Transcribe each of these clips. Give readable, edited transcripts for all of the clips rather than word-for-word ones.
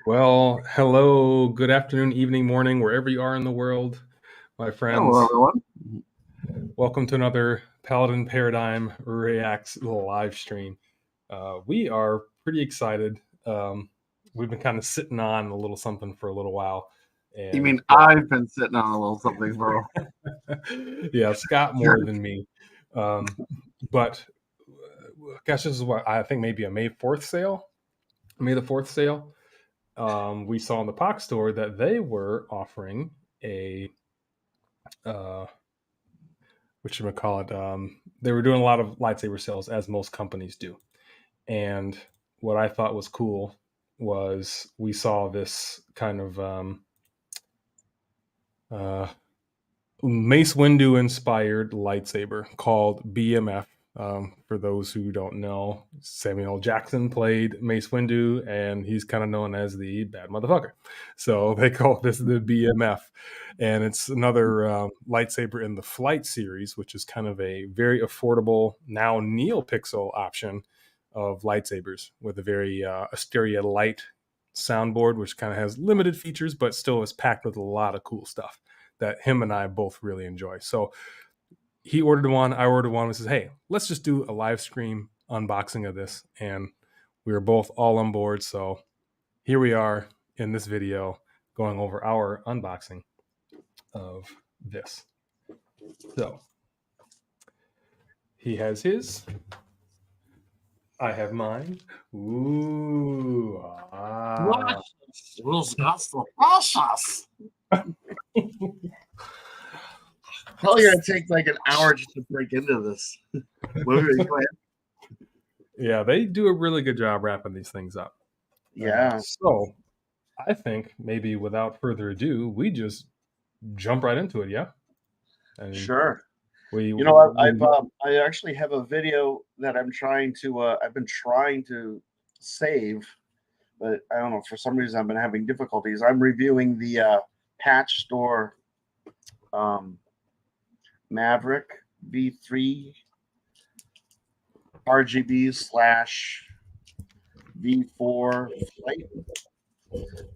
Well, hello, good afternoon, evening, morning, wherever you are in the world, my friends. Hello, everyone. Welcome to another Paladin Paradigm Reacts live stream. We are pretty excited. We've been kind of sitting on a little something for a little while. And, you mean I've been sitting on a little something for yeah, Scott more than me. But gosh, this is what I think maybe a May 4th sale. May the 4th sale. We saw in the Pach Store that they were offering a they were doing a lot of lightsaber sales, as most companies do. And what I thought was cool was we saw this kind of Mace Windu inspired lightsaber called BMF. For those who don't know, Samuel L. Jackson played Mace Windu, and he's kind of known as the bad motherfucker. So they call this the BMF. And it's another lightsaber in the Flyte series, which is kind of a very affordable, now neopixel option of lightsabers with a very Asteria Light soundboard, which kind of has limited features, but still is packed with a lot of cool stuff that him and I both really enjoy. So he ordered one, I ordered one, and says, hey, let's just do a live stream unboxing of this. And we were both all on board. So here we are in this video going over our unboxing of this. So he has his, I have mine. Ooh, That's the process. Probably gonna take like an hour just to break into this. Yeah, they do a really good job wrapping these things up. Yeah. So I think maybe without further ado, we just jump right into it. Yeah. Sure. I actually have a video that I've been trying to save, but I don't know, for some reason I've been having difficulties. I'm reviewing the Pach Store Maverick V3 RGB/V4 Flight.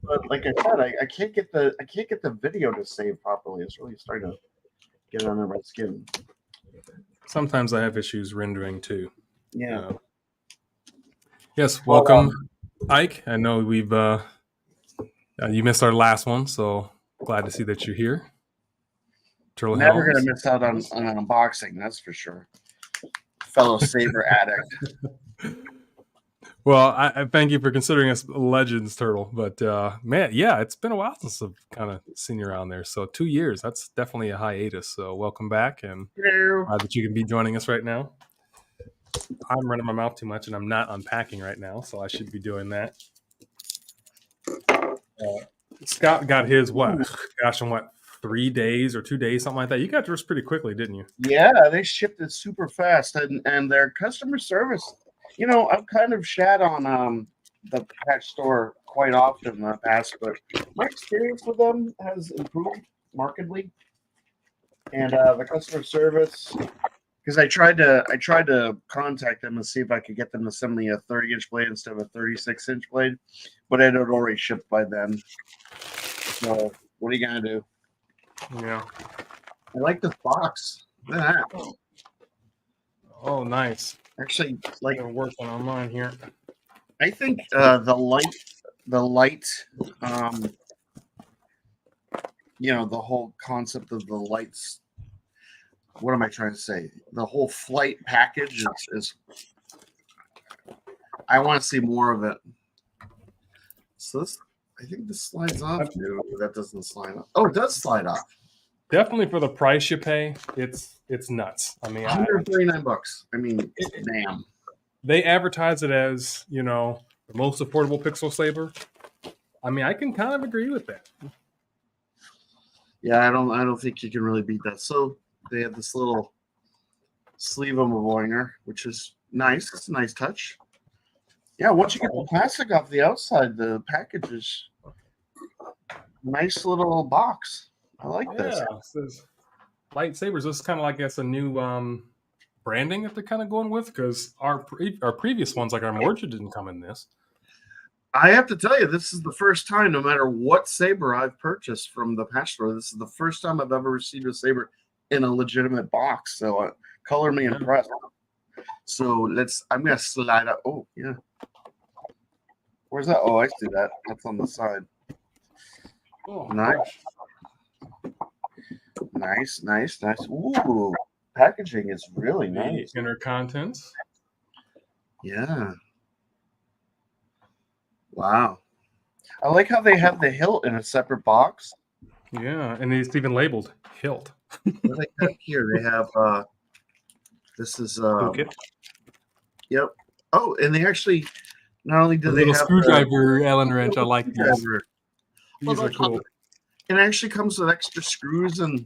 But like I said, I can't get the video to save properly. It's really starting to get under my skin. Sometimes I have issues rendering too. Yeah. Yes, welcome, Ike. I know we've you missed our last one, so glad to see that you're here. Turtle Never going to miss out on an unboxing, that's for sure. Fellow saber addict. Well, I thank you for considering us legends, Turtle. But man, yeah, it's been a while since I've kind of seen you around there. So 2 years, that's definitely a hiatus. So welcome back, and glad that you can be joining us right now. I'm running my mouth too much, and I'm not unpacking right now, so I should be doing that. Scott got his in 3 days or 2 days, something like that. You got yours pretty quickly, didn't you? Yeah, they shipped it super fast, and their customer service. You know, I've kind of shat on the Pach Store quite often in the past, but my experience with them has improved markedly. And the customer service, because I tried to contact them and see if I could get them to send me a 30-inch blade instead of a 36-inch blade, but it had already shipped by then. So what are you gonna do? Yeah, I like this box. Look at that. Oh, nice. Actually, like we're working on mine here. I think the light, the whole concept of the lights. What am I trying to say? The whole Flyte package is I want to see more of it. So I think this slides off. No, that doesn't slide off. Oh, it does slide off. Definitely for the price you pay, it's nuts. I mean, $139. I mean, damn. They advertise it as, the most affordable pixel saber. I mean, I can kind of agree with that. Yeah, I don't think you can really beat that. So they have this little sleeve avoider, which is nice. It's a nice touch. Yeah, once you get the plastic off the outside, the package is a nice little box. I like this. Yeah, it says lightsabers. This is kind of like a new branding that they're kind of going with? Because our previous ones, like our Morja, didn't come in this. I have to tell you, this is the first time, no matter what saber I've purchased from the Pach Store, this is the first time I've ever received a saber in a legitimate box. So color me impressed. So I'm going to slide out. Oh, yeah. Where's that? Oh, I see that. That's on the side. Oh, nice. Nice. Ooh, packaging is really nice. Inner contents. Yeah. Wow. I like how they have the hilt in a separate box. Yeah, and it's even labeled hilt. What do they have here? They have this is Toolkit. Yep. Oh, and they actually not only do they have screwdriver Allen wrench. I like these. These are cool. It actually comes with extra screws and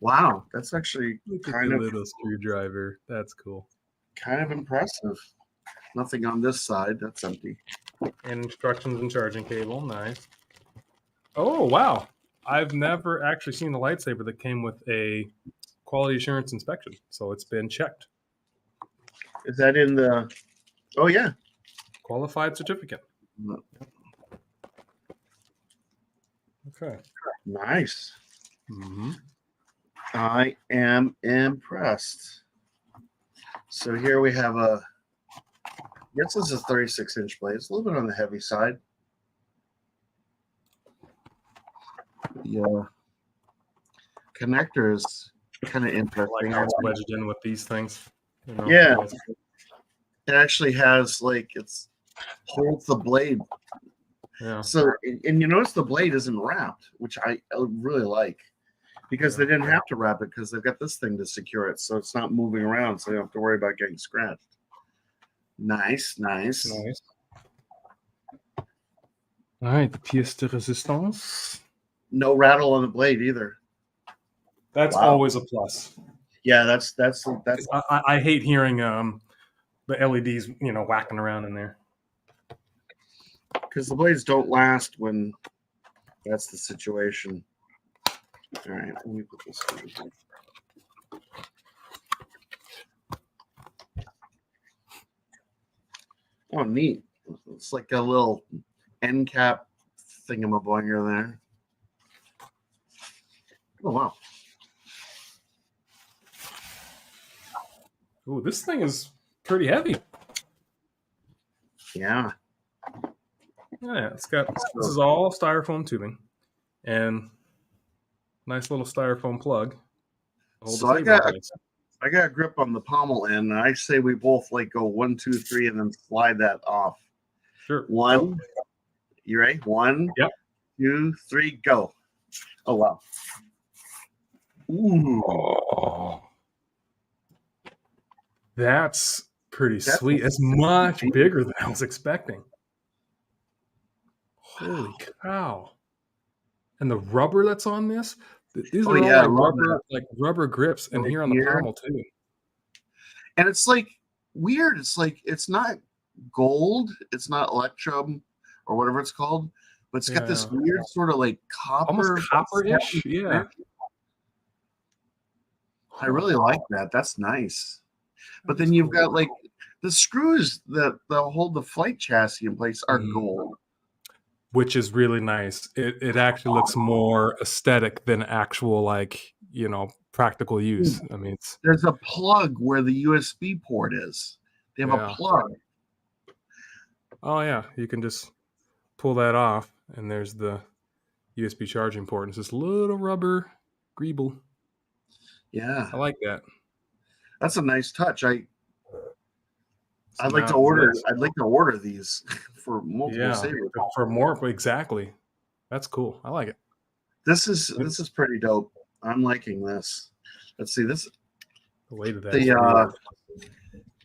wow, that's actually kind of a little screwdriver. That's cool. Kind of impressive. Nothing on this side. That's empty. And instructions and charging cable. Nice. Oh, wow. I've never actually seen a lightsaber that came with a quality assurance inspection. So it's been checked. Is that in the... Oh, yeah. Qualified certificate. Okay. Nice. Mm-hmm. I am impressed. So here we have a... I guess this is a 36-inch blade. It's a little bit on the heavy side. The connector is kind of interesting. I like how it's wedged in with these things. You know, yeah. It actually has, holds the blade. Yeah. So, and you notice the blade isn't wrapped, which I really like. Because they didn't have to wrap it because they've got this thing to secure it. So it's not moving around, so you don't have to worry about getting scratched. Nice. All right, the pièce de résistance. No rattle on the blade either. That's always a plus. Yeah, that's. I hate hearing the LEDs, whacking around in there. Because the blades don't last when that's the situation. All right, let me put this on. Oh, neat. It's like a little end cap thingamabonger there. Oh, wow. Ooh, this thing is pretty heavy. Yeah. Yeah, this is all styrofoam tubing and nice little styrofoam plug. So I got a grip on the pommel end, and I say we both go 1, 2, 3, and then slide that off. Sure. 1. You ready? 1, yep. 2, 3, go. Oh wow. Ooh. Oh. That's pretty sweet. It's much bigger than I was expecting. Holy cow. And the rubber that's on this, these are all rubber grips, and here on the pommel too. And it's weird. It's not gold, it's not electrum or whatever it's called, but it's got this weird sort of copper, almost copper-ish. Yeah. I really like that. That's nice. But then you've got the screws that hold the flight chassis in place are gold. Which is really nice. It actually looks more aesthetic than actual practical use. I mean, there's a plug where the USB port is. They have a plug. Oh yeah, you can just pull that off, and there's the USB charging port. It's this little rubber greeble. Yeah, I like that. That's a nice touch. I'd like to order. I'd like to order these for multiple sabers. For more, exactly. That's cool. I like it. This is pretty dope. I'm liking this. Let's see this. The weight of that. The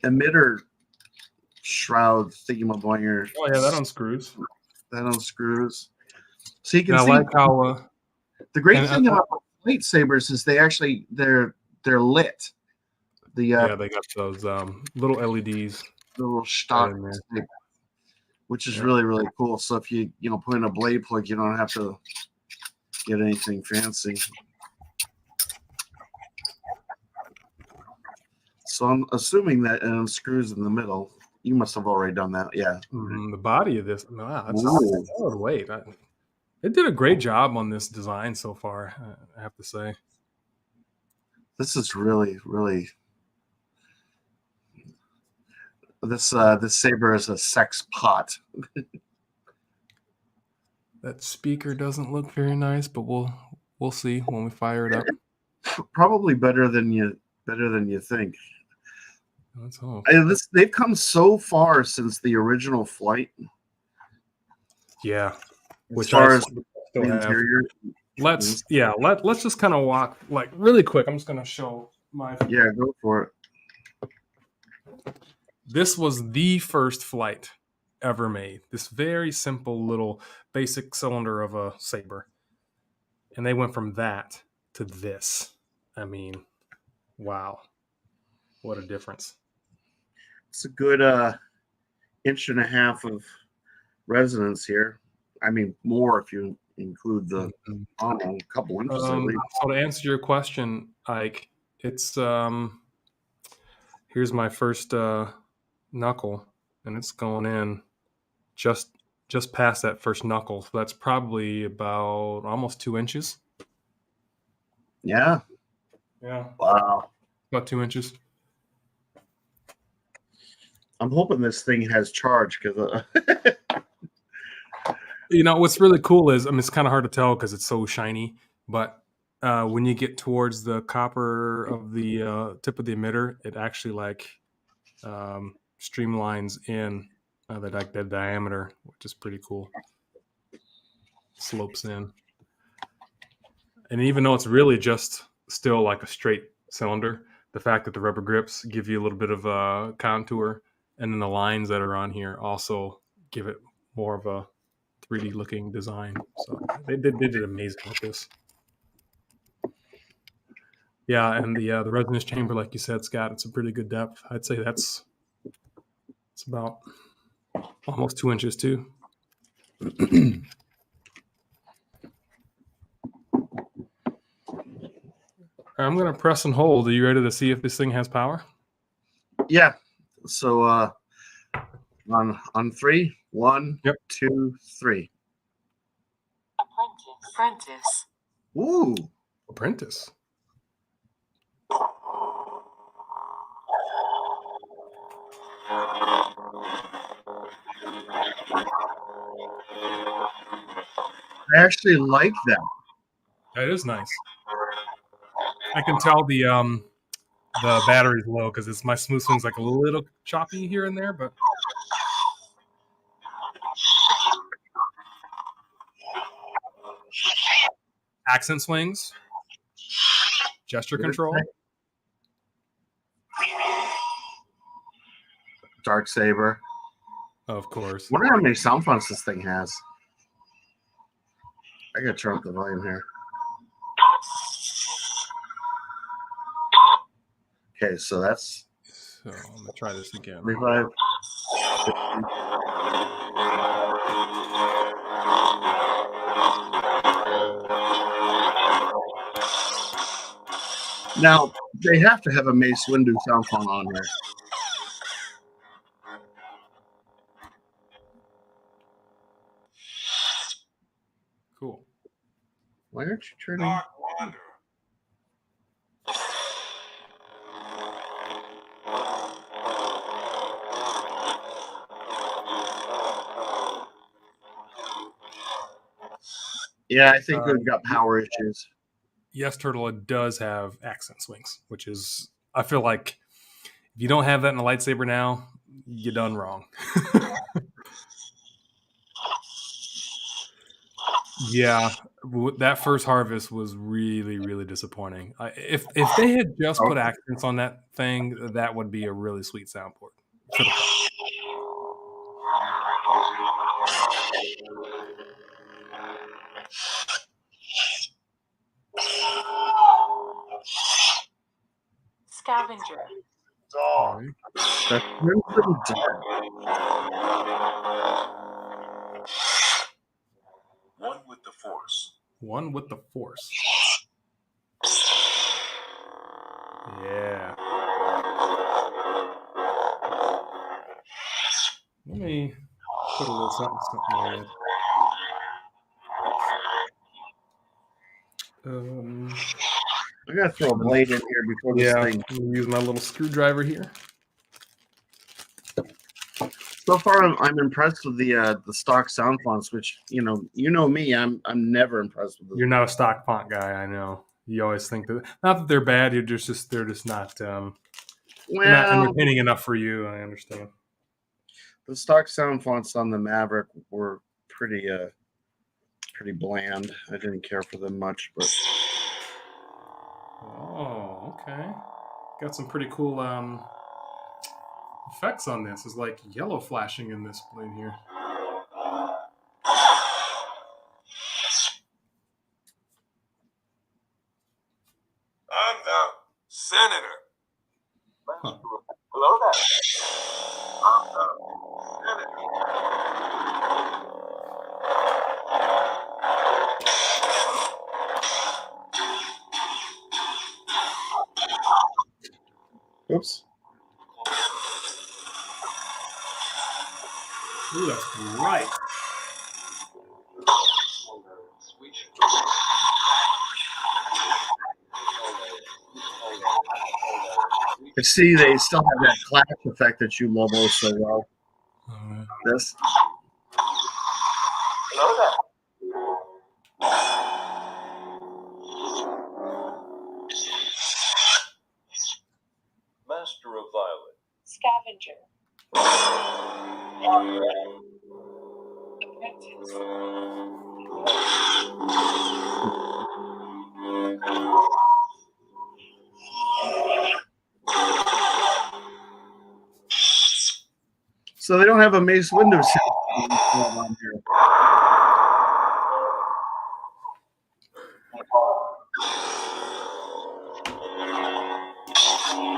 emitter shroud thingamabonger. Oh yeah, that unscrews. So you can see like how the great thing about lightsabers is they're lit. They got those little LEDs. The little stock, which is really, really cool. So if you put in a blade plug, you don't have to get anything fancy. So I'm assuming that it unscrews in the middle. You must have already done that. Yeah. The body of this, wow, that's a Ooh. solid weight. It did a great job on this design so far, I have to say. This is really, really. This saber is a sex pot. That speaker doesn't look very nice, but we'll see when we fire it up. Probably better than you think. Let's hope. They've come so far since the original Flyte. Yeah, as far as the interior. Let's just kind of walk like really quick. I'm just gonna show my. Yeah, go for it. This was the first Flyte ever made. This very simple little basic cylinder of a saber, and they went from that to this. I mean, wow, what a difference! It's a good 1.5 inches of resonance here. I mean, more if you include the a couple inches. So to answer your question, Ike, it's here's my first knuckle, and it's going in just past that first knuckle. So that's probably about almost 2 inches. Yeah. Wow. About 2 inches. I'm hoping this thing has charge because. What's really cool is, it's kind of hard to tell because it's so shiny, but when you get towards the copper of the tip of the emitter, it actually streamlines in the diameter, which is pretty cool. Slopes in. And even though it's really just still like a straight cylinder, the fact that the rubber grips give you a little bit of a contour, and then the lines that are on here also give it more of a 3D looking design. So they did amazing with this. Yeah, and the resonance chamber, like you said, Scott, it's a pretty good depth. I'd say it's about almost 2 inches too. I'm gonna press and hold. Are you ready to see if this thing has power? Yeah. So on 3, 1, Yep. 2, 3. Apprentice. Ooh. Apprentice. I actually like that. That is nice. I can tell the battery's low because my smooth swing's like a little choppy here and there, but accent swings, gesture control, dark saber, of course. I wonder how many sound fonts this thing has. I gotta turn up the volume here. Okay, so that's. So I'm gonna try this again. 35. Now they have to have a Mace Windu sound font on here. Cool. Why aren't you turning? Yeah, I think we've got power issues. Yes, Turtle, it does have accent swings, which is, I feel like if you don't have that in a lightsaber now, you done wrong. Yeah, that first harvest was really, really disappointing. If they had just put accents on that thing, that would be a really sweet soundboard. Scavenger. Oh, that's One with the Force. One with the Force. Yeah. Let me put a little something there. I gotta throw a blade in here before this thing. I'm gonna use my little screwdriver here. So far, I'm impressed with the stock sound fonts, which you know me, I'm never impressed with. You're not a stock font guy, I know. You always think that not that they're bad, they're just not they're not entertaining enough for you. I understand. The stock sound fonts on the Maverick were pretty bland. I didn't care for them much, but oh, okay, got some pretty cool effects on this. Is like yellow flashing in this blade here. I'm the senator. Huh. Hello there. I'm the senator. oops. Ooh, that's bright. But see, they still have that clash effect that you love oh so well. This. Hello there. Master of Violet. Scavenger. So they don't have a Mace Windu sound on here.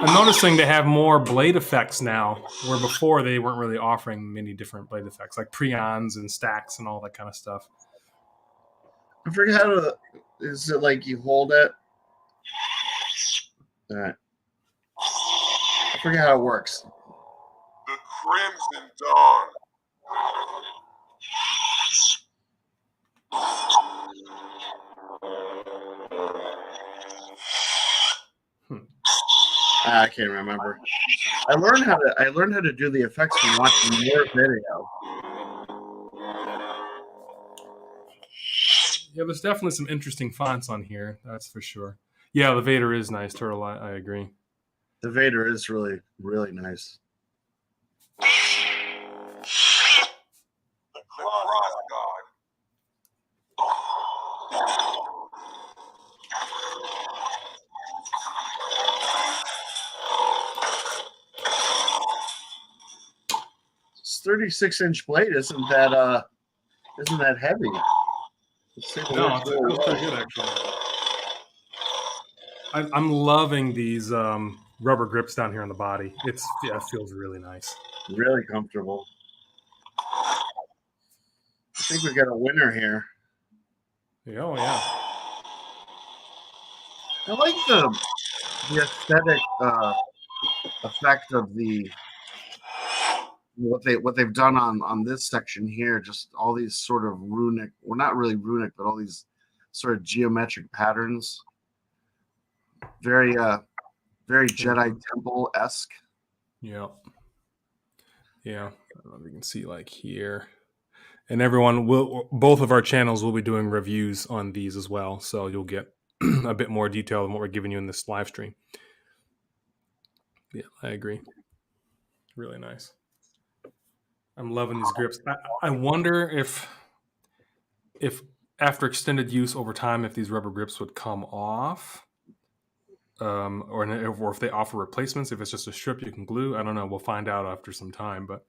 I'm noticing they have more blade effects now, where before they weren't really offering many different blade effects, like preons and stacks and all that kind of stuff. I forget how to. Is it like you hold it? All right. I forget how it works. The Crimson Dawn. I can't remember. I learned how to do the effects from watching your video. Yeah, there's definitely some interesting fonts on here. That's for sure. Yeah, the Vader is nice, Turtle. I agree. The Vader is really, really nice. The Cross God. It's 36-inch blade. Isn't that heavy? No, it's pretty good actually. I'm loving these rubber grips down here on the body. It feels really nice. Really comfortable. I think we got a winner here. Oh yeah. I like the aesthetic effect of the what they've done on this section here. Just all these sort of runic, well, not really runic, but all these sort of geometric patterns. Very Jedi Temple-esque. Yeah. Yeah. I don't know if you can see like here. And everyone both of our channels will be doing reviews on these as well. So you'll get a bit more detail than what we're giving you in this live stream. Yeah, I agree. Really nice. I'm loving these grips. I wonder if after extended use over time, if these rubber grips would come off, or if they offer replacements. If it's just a strip you can glue, I don't know. We'll find out after some time. But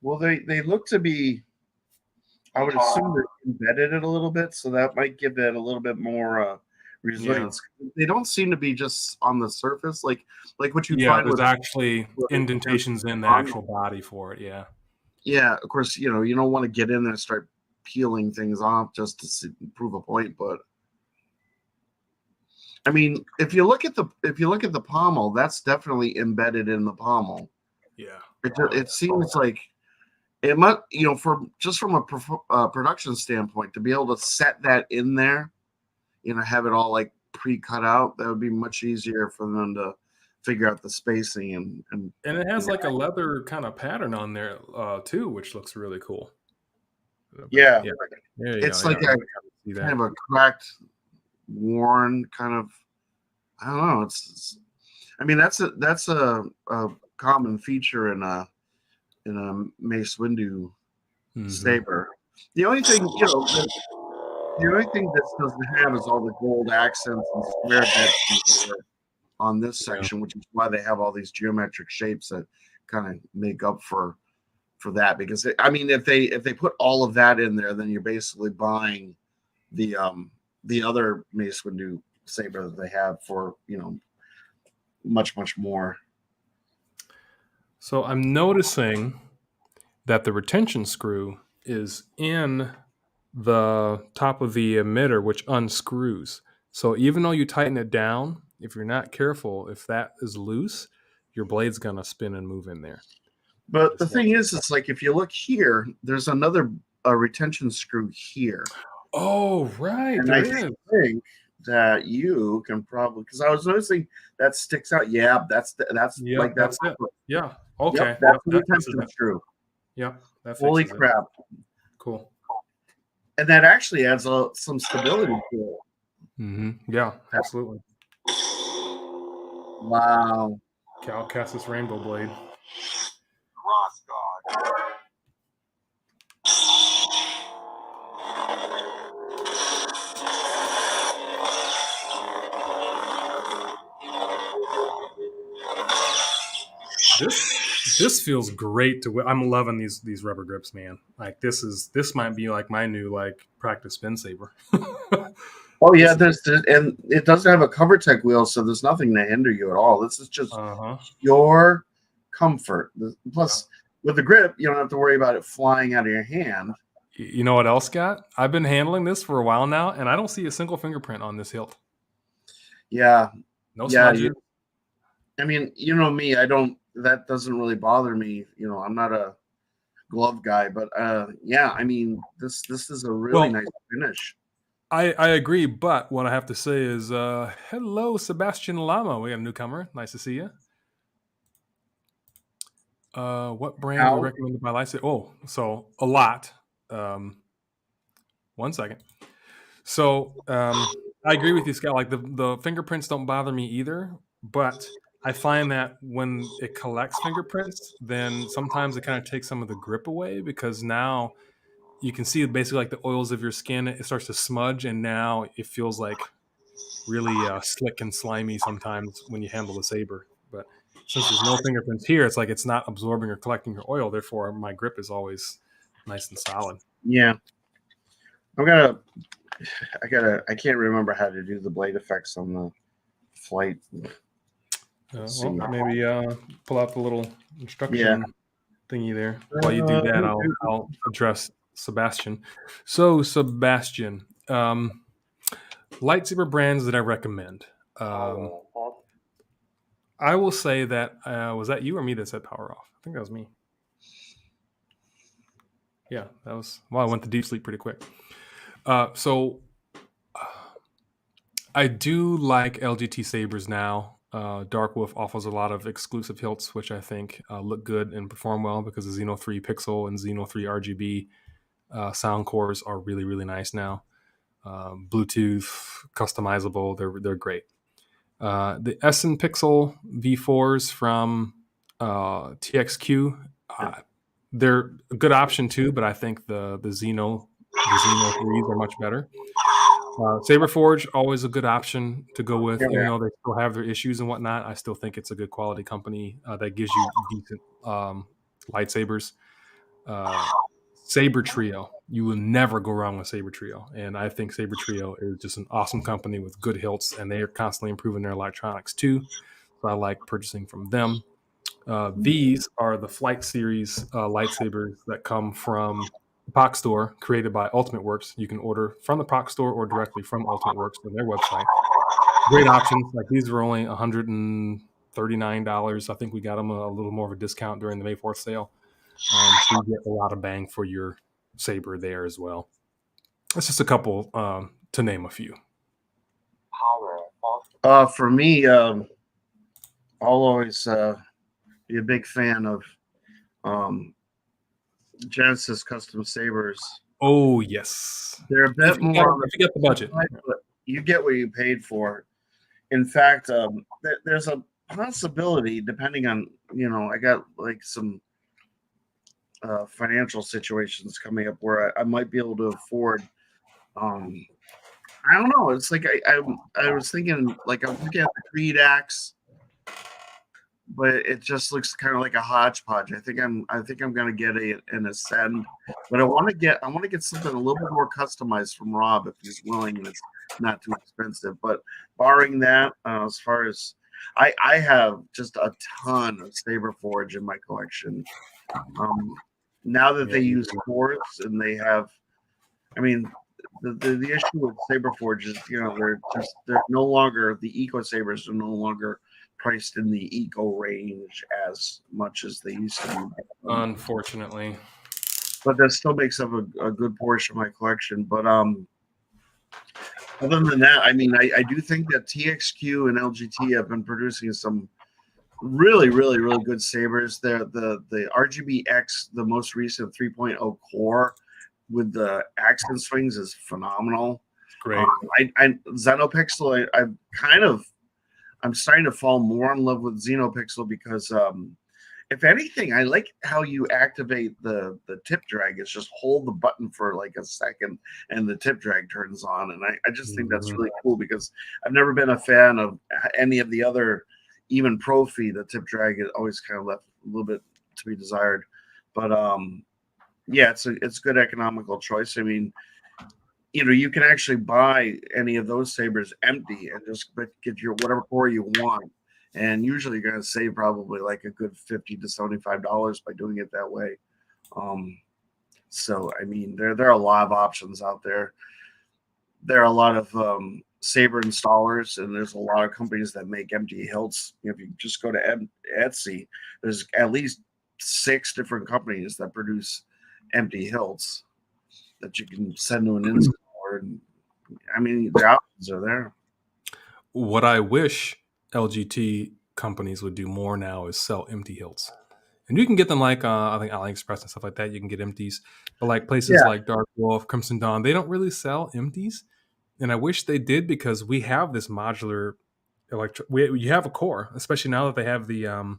well, they look to be. I would assume they're embedded it a little bit, so that might give it a little bit more resilience. Yeah. They don't seem to be just on the surface, like what you find. There's actually indentations in the actual body for it. Yeah. Yeah, of course, you don't want to get in there and start peeling things off just to prove a point, but I mean, if you look at the pommel, that's definitely embedded in the pommel. Yeah. It seems like it must, from a production standpoint, to be able to set that in there, have it all like pre-cut out, that would be much easier for them to figure out the spacing and And it has like a leather kind of pattern on there too, which looks really cool. yeah, There you it's go. like Yeah, a kind of a cracked, worn kind of. I don't know. I mean, that's a common feature in a Mace Windu saber. The only thing this doesn't have is all the gold accents and square bits on this section, which is why they have all these geometric shapes that kind of make up for that. Because if they put all of that in there, then you're basically buying the other Mace Windu saber that they have for much more. So I'm noticing that the retention screw is in the top of the emitter, which unscrews. So even though you tighten it down, if you're not careful, if that is loose, your blade's gonna spin and move in there. But the thing is, it's like if you look here, there's another retention screw here. Oh, right. And I think that you can probably, because I was noticing that sticks out. Yeah, that's it. Yeah. Okay. Yep, that's the retention screw. Yep. Holy crap! Cool. And that actually adds some stability to it. Mm-hmm. Yeah, absolutely. Wow. Cal Kestis Rainbow Blade. Cross God. This feels great to. I'm loving these rubber grips, man. Like this might be like my new like practice spin saber. Oh yeah, and it doesn't have a cover tech wheel, so there's nothing to hinder you at all. This is just your comfort. Plus, with the grip, you don't have to worry about it flying out of your hand. You know what else, Scott? I've been handling this for a while now, and I don't see a single fingerprint on this hilt. Yeah. No smudges. I mean, you know me, that doesn't really bother me. I'm not a glove guy, but yeah, I mean, this is a really nice finish. I agree, but what I have to say is, hello, Sebastian Lama. We got a newcomer. Nice to see you. What brand do you recommend to buy lightsaber? Oh, so a lot. 1 second. So I agree with you, Scott. Like the fingerprints don't bother me either, but I find that when it collects fingerprints, then sometimes it kind of takes some of the grip away because now you can see basically like the oils of your skin. It starts to smudge, and now it feels like really slick and slimy sometimes when you handle the saber. But since there's no fingerprints here, it's like it's not absorbing or collecting your oil. Therefore, my grip is always nice and solid. Yeah. I can't remember how to do the blade effects on the Flyte. Well, maybe pull out the little instruction thingy there. While you do that, I'll address Sebastian. So, Sebastian, lightsaber brands that I recommend. I will say that was that you or me that said power off? I think that was me. Yeah, that was. Well, I went to deep sleep pretty quick. So I do like LGT sabers now. Dark Wolf offers a lot of exclusive hilts, which I think look good and perform well because the Xeno 3 Pixel and Xeno 3 RGB sound cores are really, really nice now. Bluetooth, customizable, they're great. The Essen Pixel V4s from TXQ, they're a good option too, but I think the Xeno 3s are much better. Saberforge, always a good option to go with, even though they still have their issues and whatnot. I still think it's a good quality company that gives you decent lightsabers. Saber Trio, you will never go wrong with Saber Trio, and I think Saber Trio is just an awesome company with good hilts, and they are constantly improving their electronics too. So I like purchasing from them. These are the Flyte series lightsabers that come from Pach Store, created by Ultimate Works. You can order from the Pach Store or directly from Ultimate Works on their website. Great options. Like these were only $139. I think we got them a little more of a discount during the May 4th sale. So you get a lot of bang for your saber there as well. That's just a couple to name a few. For me, I'll always be a big fan of Genesis custom sabers. Oh yes, They're a bit more. If you get the budget, but you get what you paid for. In fact, there's a possibility, depending on I got like some financial situations coming up where I might be able to afford. I don't know. It's like I was thinking, like I was looking at the Creed axe, but it just looks kind of like a hodgepodge. I think I'm gonna get an Ascend, but I want to get something a little bit more customized from Rob if he's willing and it's not too expensive. But barring that, as far as I have just a ton of Saber Forge in my collection. Now that they use cores and they have, I mean, the issue with Saber Forge is they're no longer, the Eco Sabers are no longer priced in the eco range as much as they used to be. Unfortunately. But that still makes up a good portion of my collection. But other than that, I mean, I do think that TXQ and LGT have been producing some really, really, really good sabers. The RGBX, the most recent 3.0 core with the accent swings is phenomenal. Great. Xenopixel, I'm starting to fall more in love with Xenopixel because if anything, I like how you activate the tip drag. Is just hold the button for like a second and the tip drag turns on. And I just think that's really cool because I've never been a fan of any of the other, even Profi. The tip drag is always kind of left a little bit to be desired. But yeah, it's a good economical choice. I mean, you can actually buy any of those sabers empty and just get your whatever core you want. And usually you're going to save probably like a good $50 to $75 by doing it that way. So, I mean, there are a lot of options out there. There are a lot of saber installers, and there's a lot of companies that make empty hilts. If you just go to Etsy, there's at least 6 different companies that produce empty hilts that you can send to an installer. And I mean, the options are there. What I wish LGT companies would do more now is sell empty hilts. And you can get them like I think AliExpress and stuff like that. You can get empties, but like places like Dark Wolf, Crimson Dawn, they don't really sell empties. And I wish they did because we have this modular you have a core, especially now that they have the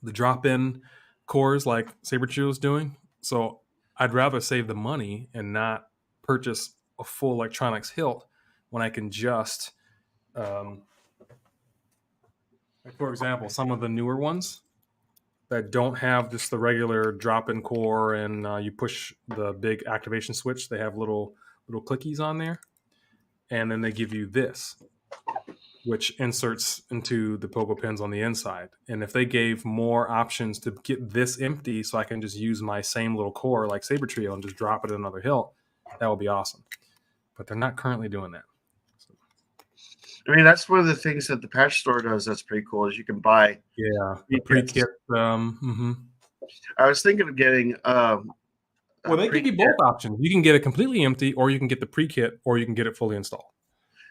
drop-in cores like Saber is doing. So I'd rather save the money and not purchase a full electronics hilt when I can just like for example, some of the newer ones that don't have just the regular drop-in core and you push the big activation switch, they have little clickies on there, and then they give you this, which inserts into the pogo pins on the inside. And if they gave more options to get this empty so I can just use my same little core like Saber Trio and just drop it in another hilt, that would be awesome. But they're not currently doing that. I mean, that's one of the things that the Pach Store does that's pretty cool is you can buy pre-kit. I was thinking of getting well, they give you both options. You can get it completely empty, or you can get the pre-kit, or you can get it fully installed.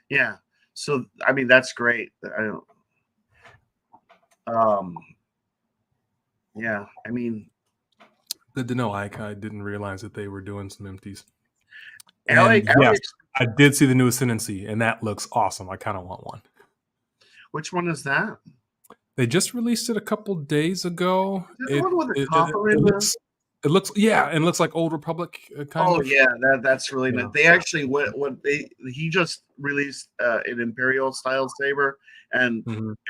Yeah. So I mean, that's great. Yeah. I mean, good to know. I didn't realize that they were doing some empties. Yes, I did see the new Ascendancy, and that looks awesome. I kind of want one. Which one is that? They just released it a couple days ago. It looks and looks like Old Republic kind of. Yeah, that's really nice. They actually he just released an Imperial style saber, and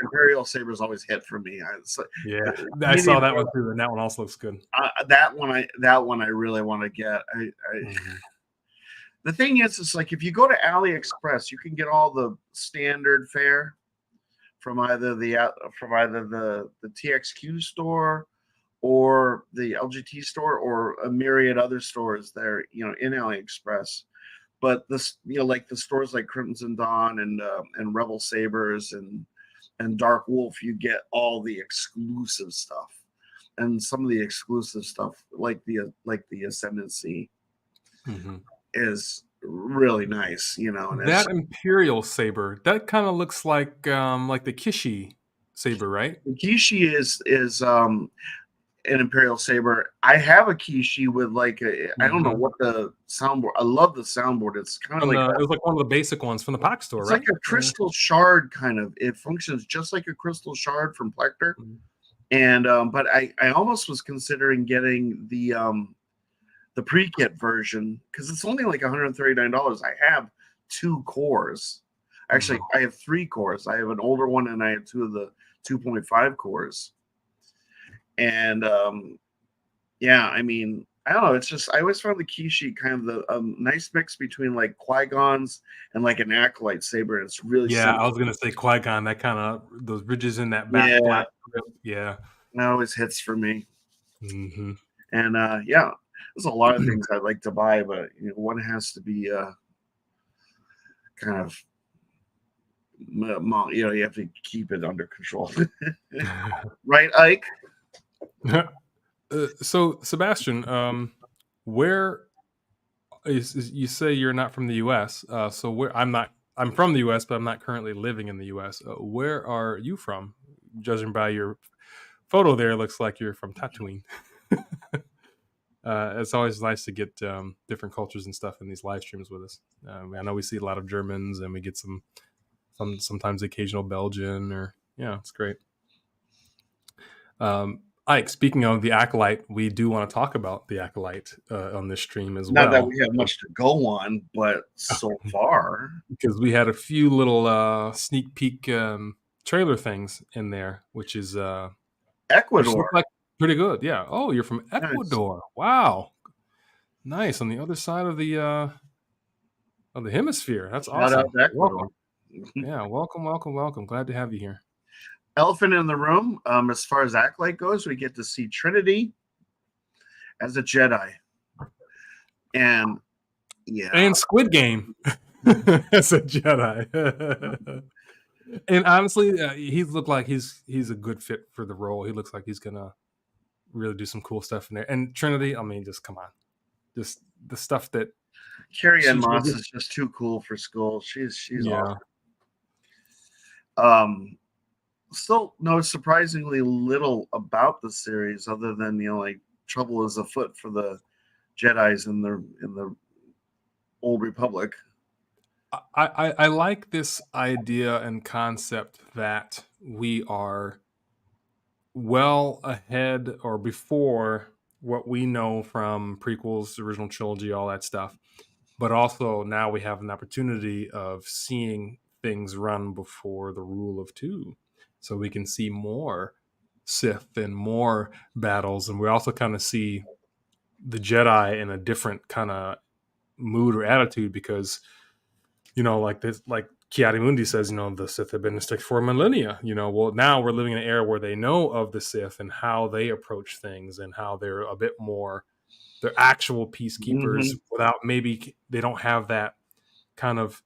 Imperial sabers always hit for me. I saw that one too, and that one also looks good. That one I really want to get. The thing is, it's like if you go to AliExpress, you can get all the standard fare from either the TXQ store or the LGT store or a myriad other stores there, in AliExpress. But this, like the stores like Crimson Dawn and Rebel Sabers and Dark Wolf, you get all the exclusive stuff. and some of the exclusive stuff, like the Ascendancy, is really nice. And That Imperial saber, that kind of looks like the Kishi saber, right? the Kishi is an Imperial saber. I have a Kishi with I don't know what the soundboard. I love the soundboard. It's kind of like it was like one of the basic ones from the Pach Store, it's right? like a crystal shard kind of. It functions just like a crystal shard from Plector. And but I almost was considering getting the pre-kit version because it's only like $139. I have 2 cores. Actually, I have 3 cores. I have an older one and I have 2 of the 2.5 cores. And yeah, I mean, I don't know. It's just I always found the Kishi kind of the nice mix between like Qui-Gon's and like an Acolyte saber. And it's really I was gonna say Qui-Gon. That kind of those ridges in that back black grip. Yeah, that always hits for me. Mm-hmm. And yeah, there's a lot of things I'd like to buy, but one has to be kind of you have to keep it under control, right, Ike? So Sebastian, where you say you're not from the U.S. So where I'm from the U.S., but I'm not currently living in the U.S. Where are you from? Judging by your photo, there looks like you're from Tatooine. It's always nice to get different cultures and stuff in these live streams with us. I know we see a lot of Germans, and we get sometimes occasional Belgian, or it's great. Ike, speaking of the Acolyte, we do want to talk about the Acolyte on this stream as well. Not that we have much to go on, but so far, because we had a few little sneak peek trailer things in there, which is Ecuador. Like pretty good, yeah. Oh, you're from Ecuador. Nice. Wow, nice, on the other side of the hemisphere. That's awesome. Shout out Ecuador. Welcome. Welcome. Glad to have you here. Elephant in the room. As far as Acolyte goes, we get to see Trinity as a Jedi, and Squid Game as a Jedi. And honestly, he looked like he's a good fit for the role. He looks like he's gonna really do some cool stuff in there. And Trinity, I mean, just come on, just the stuff that Carrie-Anne Moss is just too cool for school. She's awesome. Still know surprisingly little about the series, other than like trouble is afoot for the Jedis in the Old Republic. I like this idea and concept that we are well ahead or before what we know from prequels, original trilogy, all that stuff. But also now we have an opportunity of seeing things run before the rule of 2. So we can see more Sith and more battles. And we also kind of see the Jedi in a different kind of mood or attitude because, like Ki-Adi-Mundi says, the Sith have been mystic for millennia. Well, now we're living in an era where they know of the Sith and how they approach things and how they're a bit more, they're actual peacekeepers without, maybe they don't have that kind of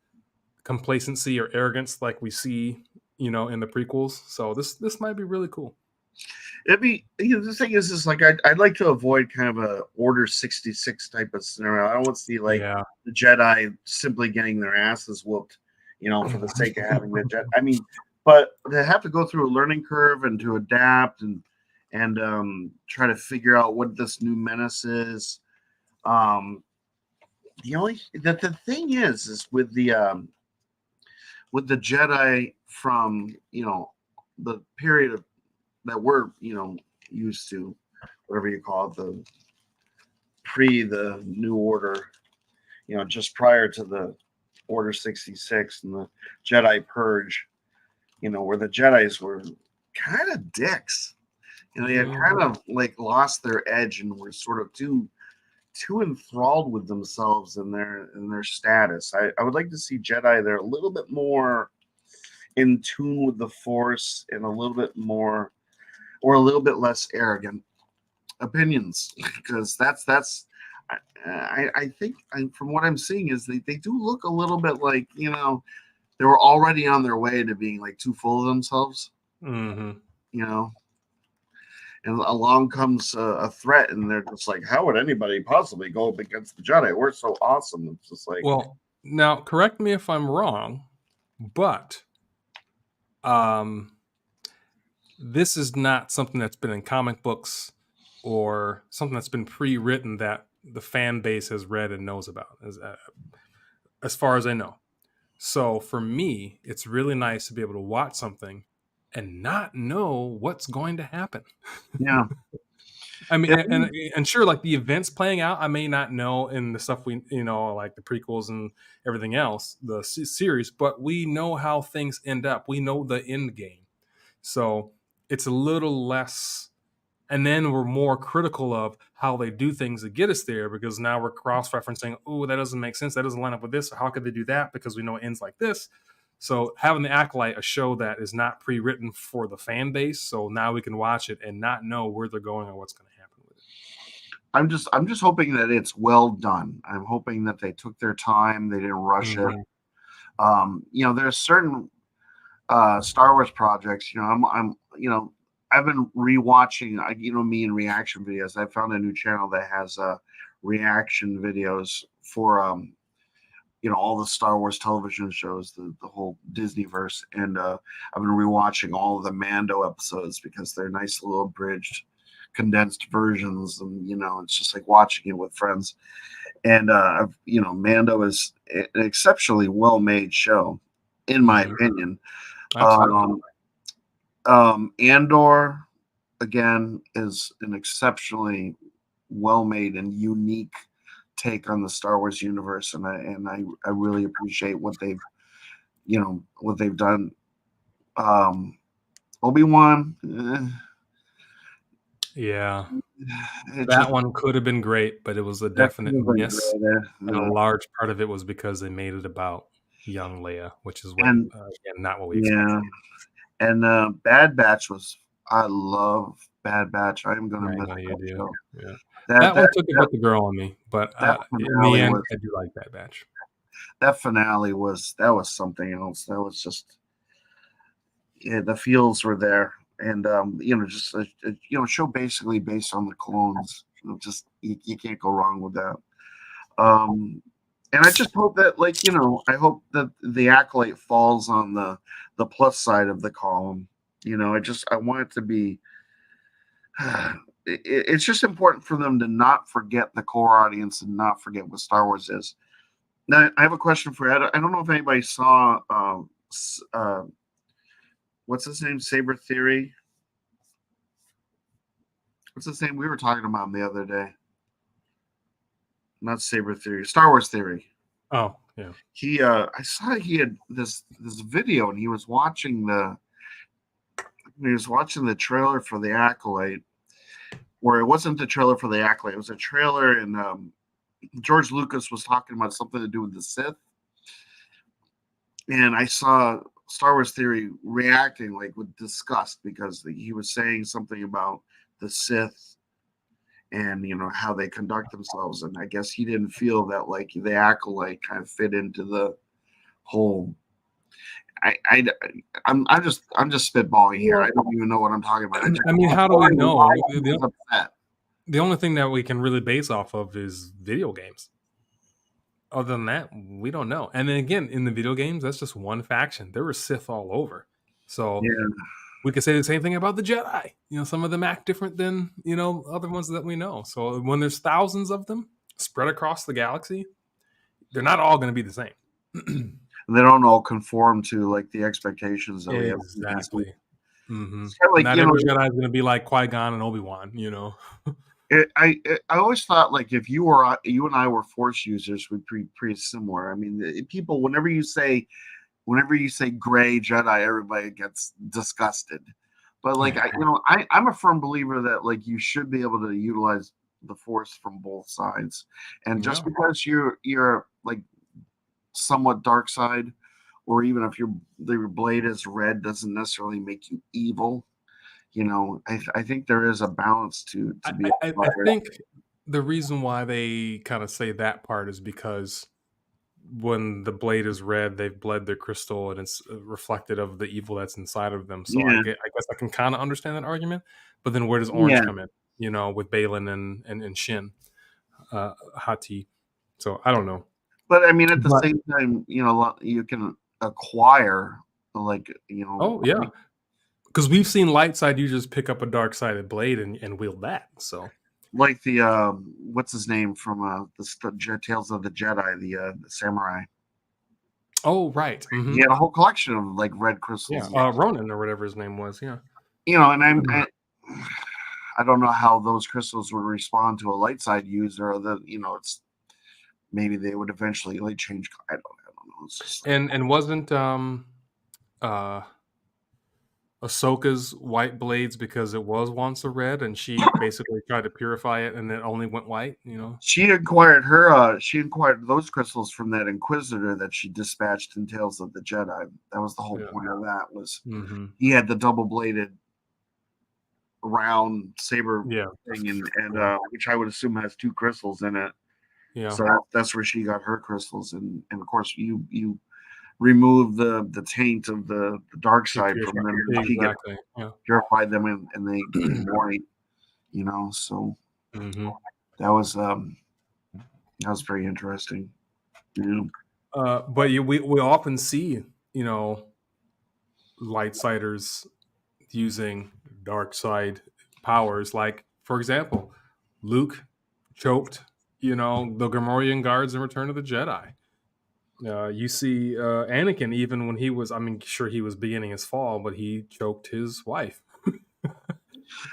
complacency or arrogance like we see, in the prequels. So this might be really cool. It'd be, the thing is like I'd like to avoid kind of a Order 66 type of scenario. I don't want to see the Jedi simply getting their asses whooped, for the sake of having the Jedi. I mean, but they have to go through a learning curve and to adapt and try to figure out what this new menace is. The thing is with the Jedi from the period of that we're used to, whatever you call it, the New Order, just prior to the Order 66 and the Jedi Purge, where the Jedis were kind of dicks. They had kind of lost their edge and were sort of too enthralled with themselves and their status. I would like to see Jedi there a little bit more in tune with the Force and a little bit more or a little bit less arrogant opinions, because that's I think from what I'm seeing is they do look a little bit like they were already on their way to being too full of themselves. and along comes a threat, and they're just like, how would anybody possibly go up against the Jedi? We're so awesome. It's just like, Well, now correct me if I'm wrong, but this is not something that's been in comic books or something that's been pre-written that the fan base has read and knows about, as far as I know. So for me, it's really nice to be able to watch something and not know what's going to happen. yeah. I mean, Yeah. and sure, like the events playing out, I may not know in the stuff we, like the prequels and everything else, the series, but we know how things end up. We know the end game. So it's a little less, and then we're more critical of how they do things to get us there, because now we're cross-referencing, oh, that doesn't make sense, that doesn't line up with this, how could they do that, because we know it ends like this. So having the Acolyte, a show that is not pre-written for the fan base, so now we can watch it and not know where they're going or what's going to happen with it. I'm just hoping that it's well done. I'm hoping that they took their time, they didn't rush it. There's certain Star Wars projects, I've been rewatching, me in reaction videos. I found a new channel that has reaction videos for all the Star Wars television shows, the whole Disneyverse, and I've been rewatching all of the Mando episodes because they're nice little abridged, condensed versions, and it's just like watching it with friends. And Mando is an exceptionally well made show, in my opinion. Andor, again, is an exceptionally well-made and unique take on the Star Wars universe, and I really appreciate what they've done. Obi-Wan, yeah, that one could have been great, but it was a definite miss, and a large part of it was because they made it about young Leia, which is what, again, not what we expected. Yeah. And Bad Batch was, I love Bad Batch. I'm going to miss that show. Yeah. That one took a bit the girl on me, but in the end, I do like Bad Batch. That finale was something else. That was just, the feels were there, and just a show basically based on the clones. Just you can't go wrong with that. And I just hope that, I hope that the Acolyte falls on the plus side of the column. I want it to be. It's just important for them to not forget the core audience and not forget what Star Wars is. Now, I have a question for you. I don't know if anybody saw what's his name? Saber Theory. What's his name? We were talking about him the other day. Not Saber Theory. Star Wars Theory. Oh, yeah. I saw he had this video, and he was watching the trailer for the Acolyte, where it wasn't the trailer for the Acolyte. It was a trailer, and George Lucas was talking about something to do with the Sith. And I saw Star Wars Theory reacting with disgust because he was saying something about the Sith and how they conduct themselves, and I guess he didn't feel that the Acolyte kind of fit into the whole. I'm just spitballing here. I don't even know what I'm talking about. I mean, how do we know? The only thing that we can really base off of is video games. Other than that, we don't know. And then again, in the video games, that's just one faction. There were Sith all over, so we could say the same thing about the Jedi. Some of them act different than other ones that we know. So when there's thousands of them spread across the galaxy, they're not all going to be the same. They don't all conform to the expectations that we have. Exactly. Mm-hmm. Not every Jedi is going to be like Qui-Gon and Obi-Wan. I always thought if you and I were Force users, we'd be pretty similar. I mean, people, whenever you say gray Jedi, everybody gets disgusted. But I'm a firm believer that you should be able to utilize the Force from both sides. And just because you're somewhat dark side, or even if your blade is red, doesn't necessarily make you evil. I think there is a balance to be. I think the reason why they kind of say that part is because when the blade is red, they've bled their crystal, and it's reflected of the evil that's inside of them. So Yeah. I guess I can kind of understand that argument. But then where does orange Yeah. come in? With Balin and Shin, Hati. So I don't know. But I mean, at the But- same time, you can acquire, like, Oh yeah, because we've seen light side users pick up a dark sided blade and wield that. So like the what's his name from Tales of the Jedi, the samurai. oh right, He had a whole collection of like red crystals. yeah, Ronan or whatever his name was. Yeah, And I don't know how those crystals would respond to a light side user, or it's maybe they would eventually like change. I don't know. It's just, and wasn't Ahsoka's white blades because it was once a red, and she basically tried to purify it, and it only went white. she acquired those crystals from that Inquisitor that she dispatched in Tales of the Jedi. That was the whole point of that. Was he had the double bladed round saber thing, and which I would assume has 2 crystals in it. Yeah. So that's where she got her crystals, and of course you remove the taint of the dark side from them. Exactly. Yeah. Purified them, and they became white. So that was very interesting. But we often see lightsiders using dark side powers. Like, for example, Luke choked the Gamorrean guards in Return of the Jedi. You see Anakin, even when he was, sure he was beginning his fall, but he choked his wife.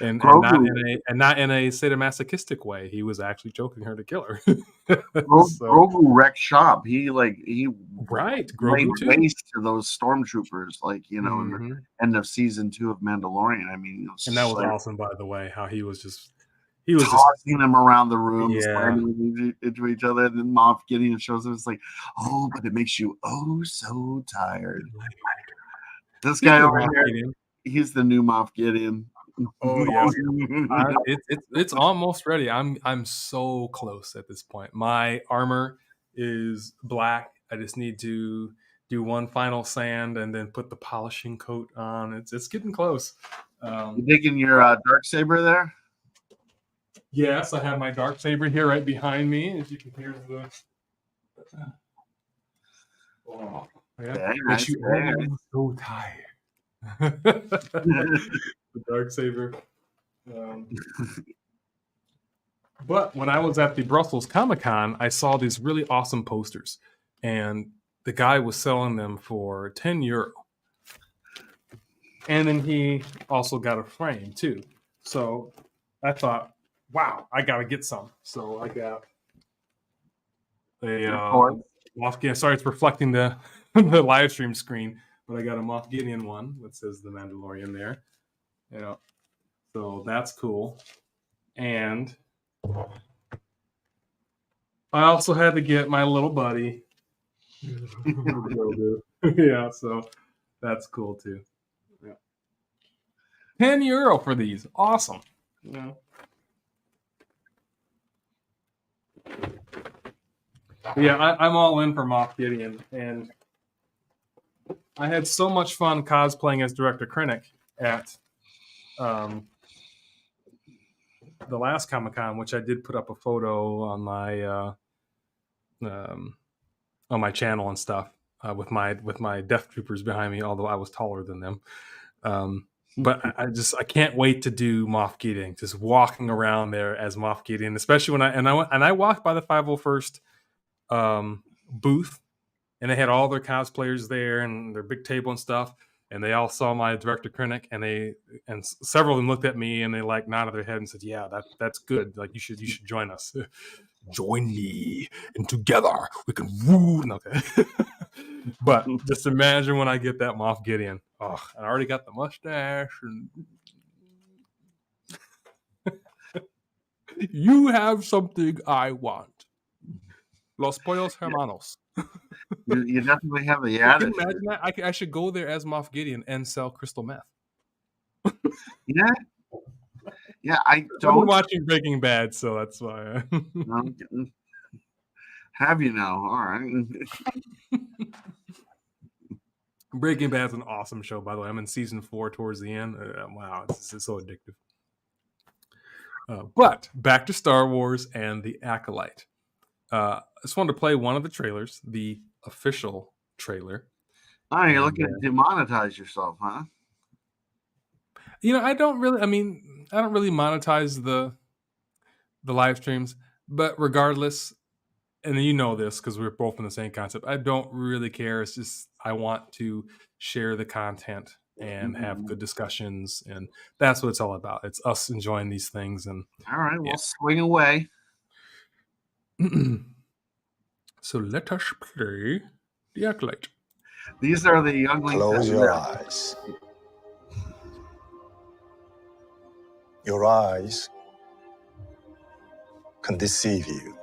and not in a sadomasochistic way. He was actually choking her to kill her. Grogu wrecked shop. He right, laid Grogu too. waste to those stormtroopers, in the end of season 2 of Mandalorian. I mean, and that was awesome, by the way. How he was tossing them around the room, slamming into each other, and then Moff Gideon shows up. It's like, oh, but it makes you so tired. This guy over here, he's the new Moff Gideon. Oh yeah, it's almost ready. I'm so close at this point. My armor is black. I just need to do one final sand and then put the polishing coat on. It's getting close. You digging your dark saber there? Yes, I have my dark saber here right behind me. As you can hear the. Oh, yeah. Nice. I'm so tired. The dark saber. But when I was at the Brussels Comic-Con, I saw these really awesome posters, and the guy was selling them for €10. And then he also got a frame too. So I thought, wow, I gotta get some. So I got a Moff Gideon. Sorry, it's reflecting the the live stream screen, but I got a Moff Gideon one that says the Mandalorian there. So that's cool. And I also had to get my little buddy. Yeah, so that's cool too. Yeah. €10 for these. Awesome. Yeah, I'm all in for Moff Gideon, and I had so much fun cosplaying as Director Krennic at the last Comic-Con, which I did put up a photo on my channel and stuff with my Death Troopers behind me, although I was taller than them. But I can't wait to do Moff Gideon, just walking around there as Moff Gideon, especially when I walked by the 501st booth, and they had all their cosplayers there and their big table and stuff, and they all saw my Director Krennic, and several of them looked at me and they like nodded their head and said, "Yeah, that's good. Like you should join us." Join me, and together we can rule. Okay. But just imagine when I get that Moff Gideon. Oh, I already got the mustache, and you have something I want. Los pollos hermanos. You definitely have the Can attitude. you imagine that? I should go there as Moff Gideon and sell crystal meth. Yeah. I I've don't been watching Breaking Bad, so that's why. Have you now? All right. Breaking Bad's an awesome show, by the way. I'm in season 4 towards the end. Wow, it's so addictive. But back to Star Wars and the Acolyte. I just wanted to play one of the trailers, the official trailer. Oh, you're looking to demonetize yourself, huh? I don't really monetize the live streams, but regardless, and you know this because we're both in the same concept, I don't really care. It's just I want to share the content and have good discussions, and that's what it's all about. It's us enjoying these things. And all right, we'll swing away. So let us play the Acolyte. These are the younglings. Close your eyes. Your eyes can deceive you.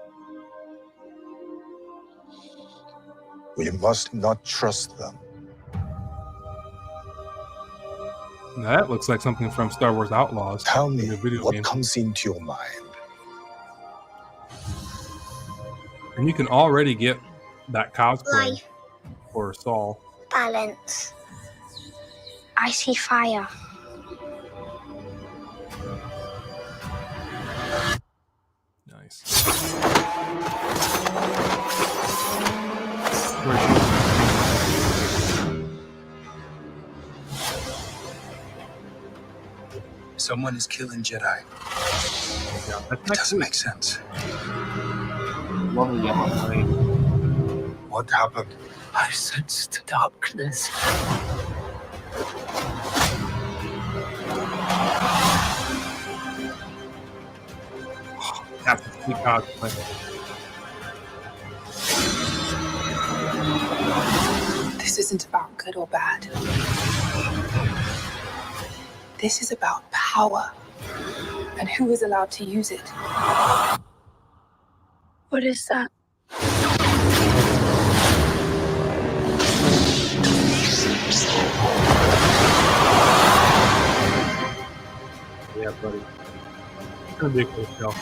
We must not trust them. Now that looks like something from Star Wars Outlaws. Tell me what game. comes into your mind. And you can already get that cosplay Life. for Saul. Balance. I see fire. Nice. Someone is killing Jedi. Yeah, It doesn't make sense. Lovely yellow flame. What happened? I sensed darkness. That's a sweet cosplay. This isn't about good or bad. This is about power and who is allowed to use it. What is that? Yeah, buddy. It's gonna be a cool show.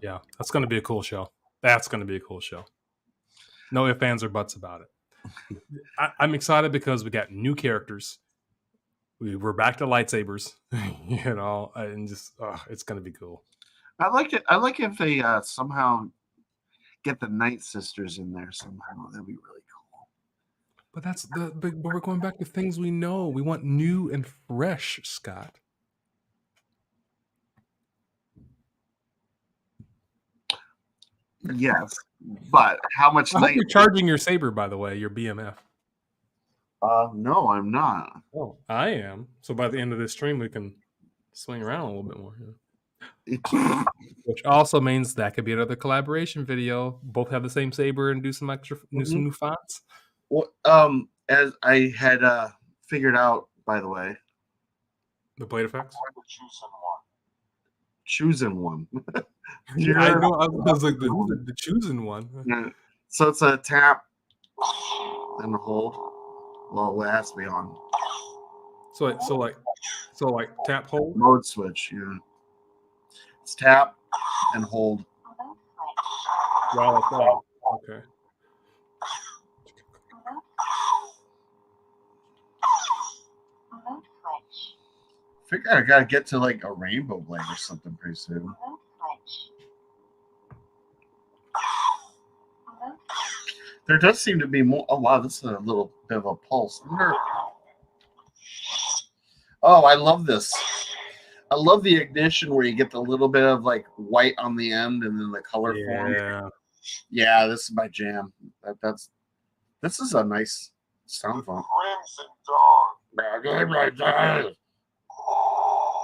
Yeah, that's gonna be a cool show. That's gonna be a cool show. No ifs, ands, or buts about it. I'm excited because we got new characters. We're back to lightsabers, and just it's gonna be cool. I like it. I like if they somehow get the Night Sisters in there somehow. That'd be really cool. But but we're going back to things we know. We want new and fresh, Scott. Yes, but how much? I hope you're charging your saber, by the way, your BMF. No, I'm not. Oh, I am. So by the end of this stream, we can swing around a little bit more. Which also means that could be another collaboration video. Both have the same saber and do some extra, some new fonts. Well, as I had figured out, by the way, the blade effects. Choosing one. Yeah, I know. I was like the choosing one. Yeah. So it's a tap and a hold. Well, it has to be on. So like tap hold mode switch. Yeah. It's tap and hold. While it's on. Okay. I think I gotta get to like a rainbow blade or something pretty soon. There does seem to be more. Oh wow, this is a little bit of a pulse. Oh, I love this. I love the ignition where you get the little bit of like white on the end and then the color form. Yeah, this is my jam. This is a nice sound phone.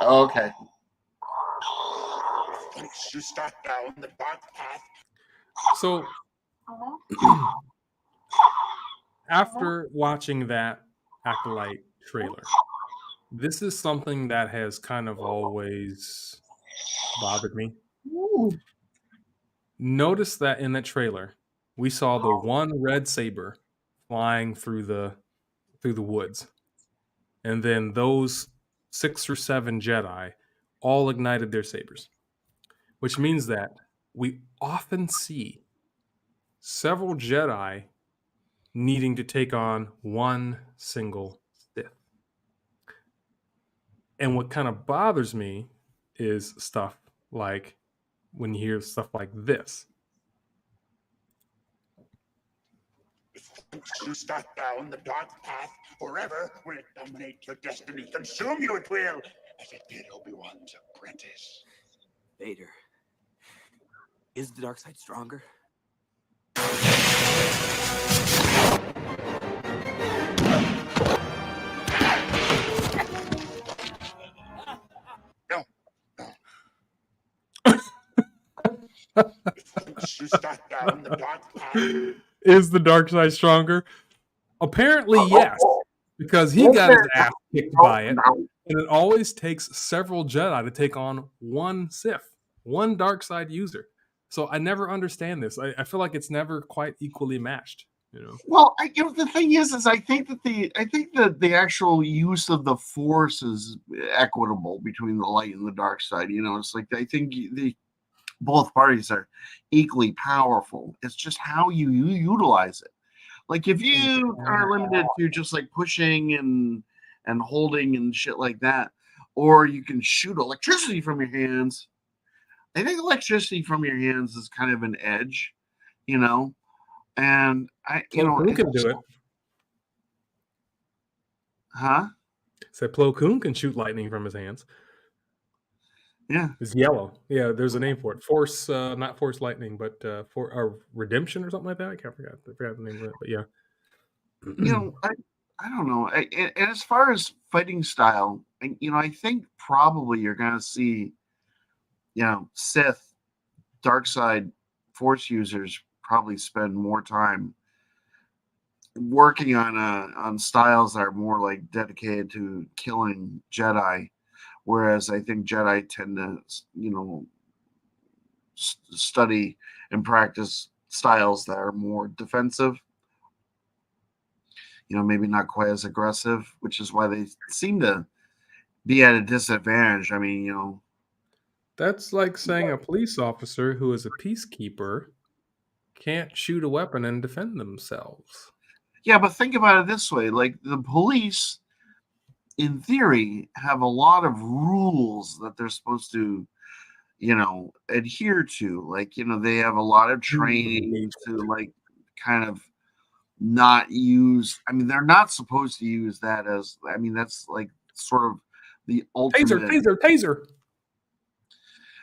Okay. You start down the dark path. So after watching that Acolyte trailer, this is something that has kind of always bothered me. Ooh. Notice that in the trailer, we saw the one red saber flying through the woods, and then those 6 or 7 Jedi all ignited their sabers, which means that we often see several Jedi needing to take on one single Sith. And what kind of bothers me is stuff like when you hear stuff like this. Once you start down the dark path, forever will it dominate your destiny. Consume you it will, as it did Obi-Wan's apprentice. Vader, is the dark side stronger? No, no. Once you start down the dark path. Is the dark side stronger? Apparently, yes, because he got his ass kicked by it, and it always takes several Jedi to take on one Sith, one dark side user. So I never understand this. I feel like it's never quite equally matched. You know. Well, the thing is I think that the actual use of the Force is equitable between the light and the dark side. You know, it's like I think both parties are equally powerful. It's just how you utilize it. Like if you are limited to just like pushing and holding and shit like that, or you can shoot electricity from your hands. I think electricity from your hands is kind of an edge, you know. And Plo Koon can do it. Huh? So Plo Koon can shoot lightning from his hands. Yeah, it's yellow. Yeah, there's a name for it. Force, not Force Lightning, but for Redemption or something like that. I forgot the name of it, but yeah. You know, I don't know. And as far as fighting style, I think probably you're gonna see, Sith, dark side, Force users probably spend more time working on styles that are more like dedicated to killing Jedi. Whereas I think Jedi tend to, study and practice styles that are more defensive. Maybe not quite as aggressive, which is why they seem to be at a disadvantage. I mean, that's like saying a police officer who is a peacekeeper can't shoot a weapon and defend themselves. Yeah, but think about it this way: like the police, in theory, have a lot of rules that they're supposed to, adhere to. Like, they have a lot of training to like kind of not use. I mean, they're not supposed to use that as. I mean, that's like sort of the ultimate taser.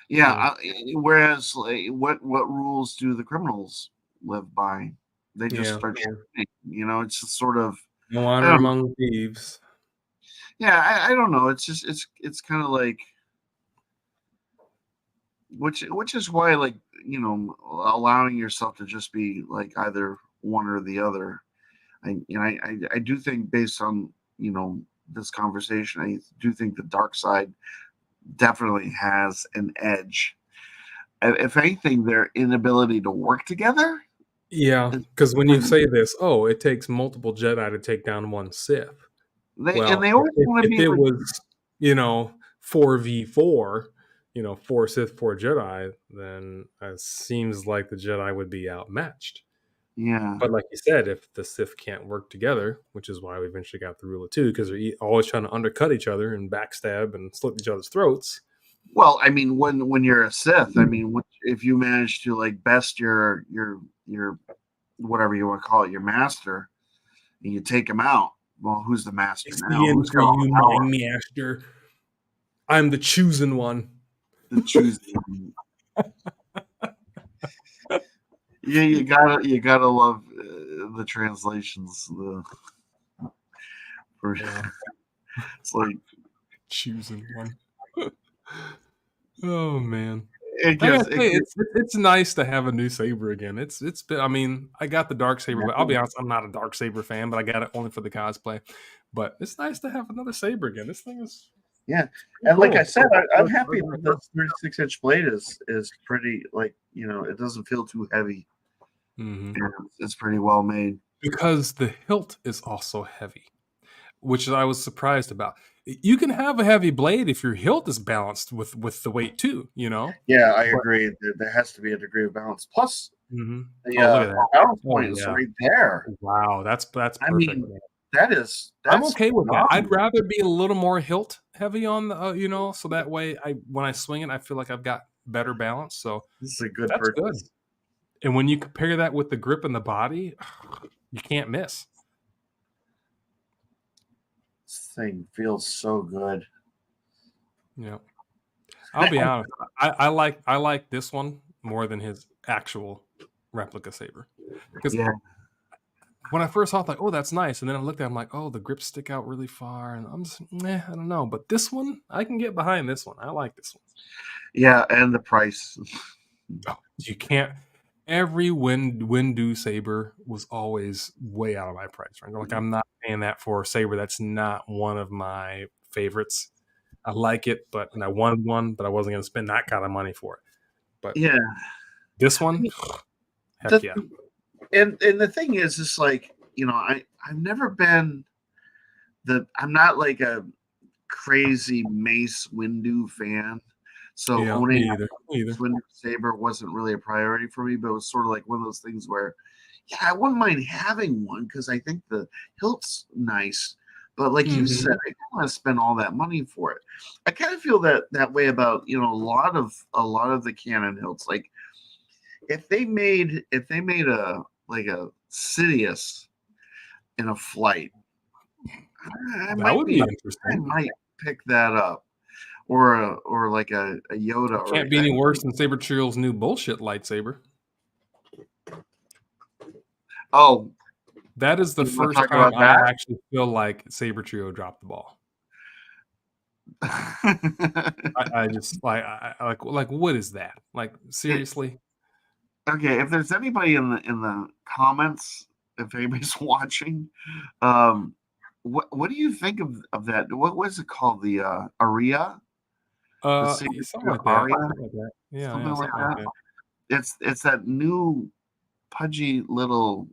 Yeah. Whereas, like, what rules do the criminals live by? They just start shooting. It's just sort of no honor among thieves. Yeah, I don't know. It's just it's kind of like which is why, like, allowing yourself to just be like either one or the other. I do think, based on this conversation, I do think the dark side definitely has an edge. If anything, their inability to work together. Yeah, because when you say this, it takes multiple Jedi to take down one Sith. They always want to be. If it was 4v4, 4 Sith, 4 Jedi, then it seems like the Jedi would be outmatched. Yeah. But like you said, if the Sith can't work together, which is why we eventually got the rule of 2, because they're always trying to undercut each other and backstab and slit each other's throats. Well, I mean, when you're a Sith, I mean, if you manage to like best your whatever you want to call it, your master, and you take him out, well, who's the master now? Who's got all the power? My master. I'm the chosen one. The chosen. Yeah, you gotta love the translations. It's like chosen one. Oh man. It's nice to have a new saber again. It's been, I mean, I got the dark saber, but I'll be honest, I'm not a dark saber fan, but I got it only for the cosplay. But it's nice to have another saber again. This thing is and cool. Like I said, I'm happy that this 36-inch blade is pretty, like, it doesn't feel too heavy. Mm-hmm. It's pretty well made. Because the hilt is also heavy, which I was surprised about. You can have a heavy blade if your hilt is balanced with the weight too. Yeah, I agree. There has to be a degree of balance. Plus, Mm-hmm. the Oh, look at that! balance Oh, point is yeah. right there. Wow, that's perfect. I mean, Man. that's I'm okay with that. I'd phenomenal. rather be a little more hilt heavy on the, so that way when I swing it, I feel like I've got better balance. So This is a good that's good. purchase. And when you compare that with the grip and the body, you can't miss. This thing feels so good. Yeah, I'll be honest. I like this one more than his actual replica saber because Yeah. when I first saw it, like, oh, that's nice, and then I looked at it, I'm like, oh, the grips stick out really far, and I'm just, I don't know. But this one, I can get behind this one. I like this one. Yeah, and the price. Oh, you can't. Every Windu saber was always way out of my price range. Like, I'm not paying that for a saber. That's not one of my favorites. I like it, and I wanted one, but I wasn't going to spend that kind of money for it. But Yeah, this one, heck the, yeah. And the thing is, it's like, I've never been I'm not like a crazy Mace Windu fan. So Yeah, owning me a either. Mace Windu saber wasn't really a priority for me, but it was sort of like one of those things where, yeah, I wouldn't mind having one because I think the hilt's nice. But like you said, I don't want to spend all that money for it. I kind of feel that way about a lot of the Canon hilts. Like if they made a Sidious in a flight, That would be interesting. I might pick that up, or like a Yoda. Can't be any worse than Saber Triol's new bullshit lightsaber. Oh, that is the first time I actually feel like Saber Trio dropped the ball. I just like what is that? Like seriously? Okay, if there's anybody in the comments, if anybody's watching, what do you think of that? What was it called? The Aria? Something like that. Yeah, something like that. It's that new pudgy little.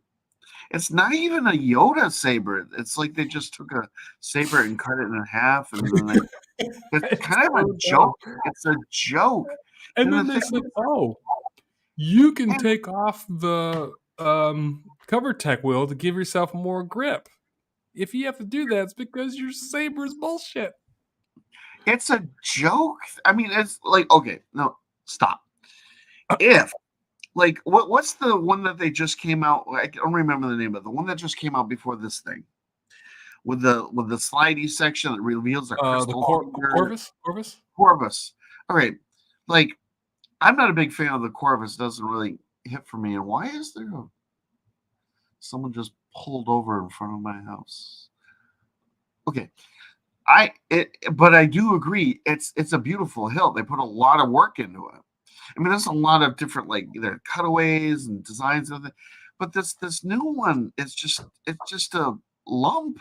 It's not even a Yoda saber. It's like they just took a saber and cut it in half, and then it's kind of a joke. It's a joke. And then they said, "Oh, you can take off the cover tech wheel to give yourself more grip. If you have to do that, it's because your saber is bullshit." It's a joke. I mean, it's like, okay, no, stop. If like what's the one that they just came out? I don't remember the name of the one that just came out before this thing. With the slidey section that reveals a crystal. Corvus. All right. Like, I'm not a big fan of the Corvus. It doesn't really hit for me. And why is there someone just pulled over in front of my house? Okay. But I do agree. It's a beautiful hilt. They put a lot of work into it. I mean, there's a lot of different either cutaways and designs of it. But this new one is just a lump.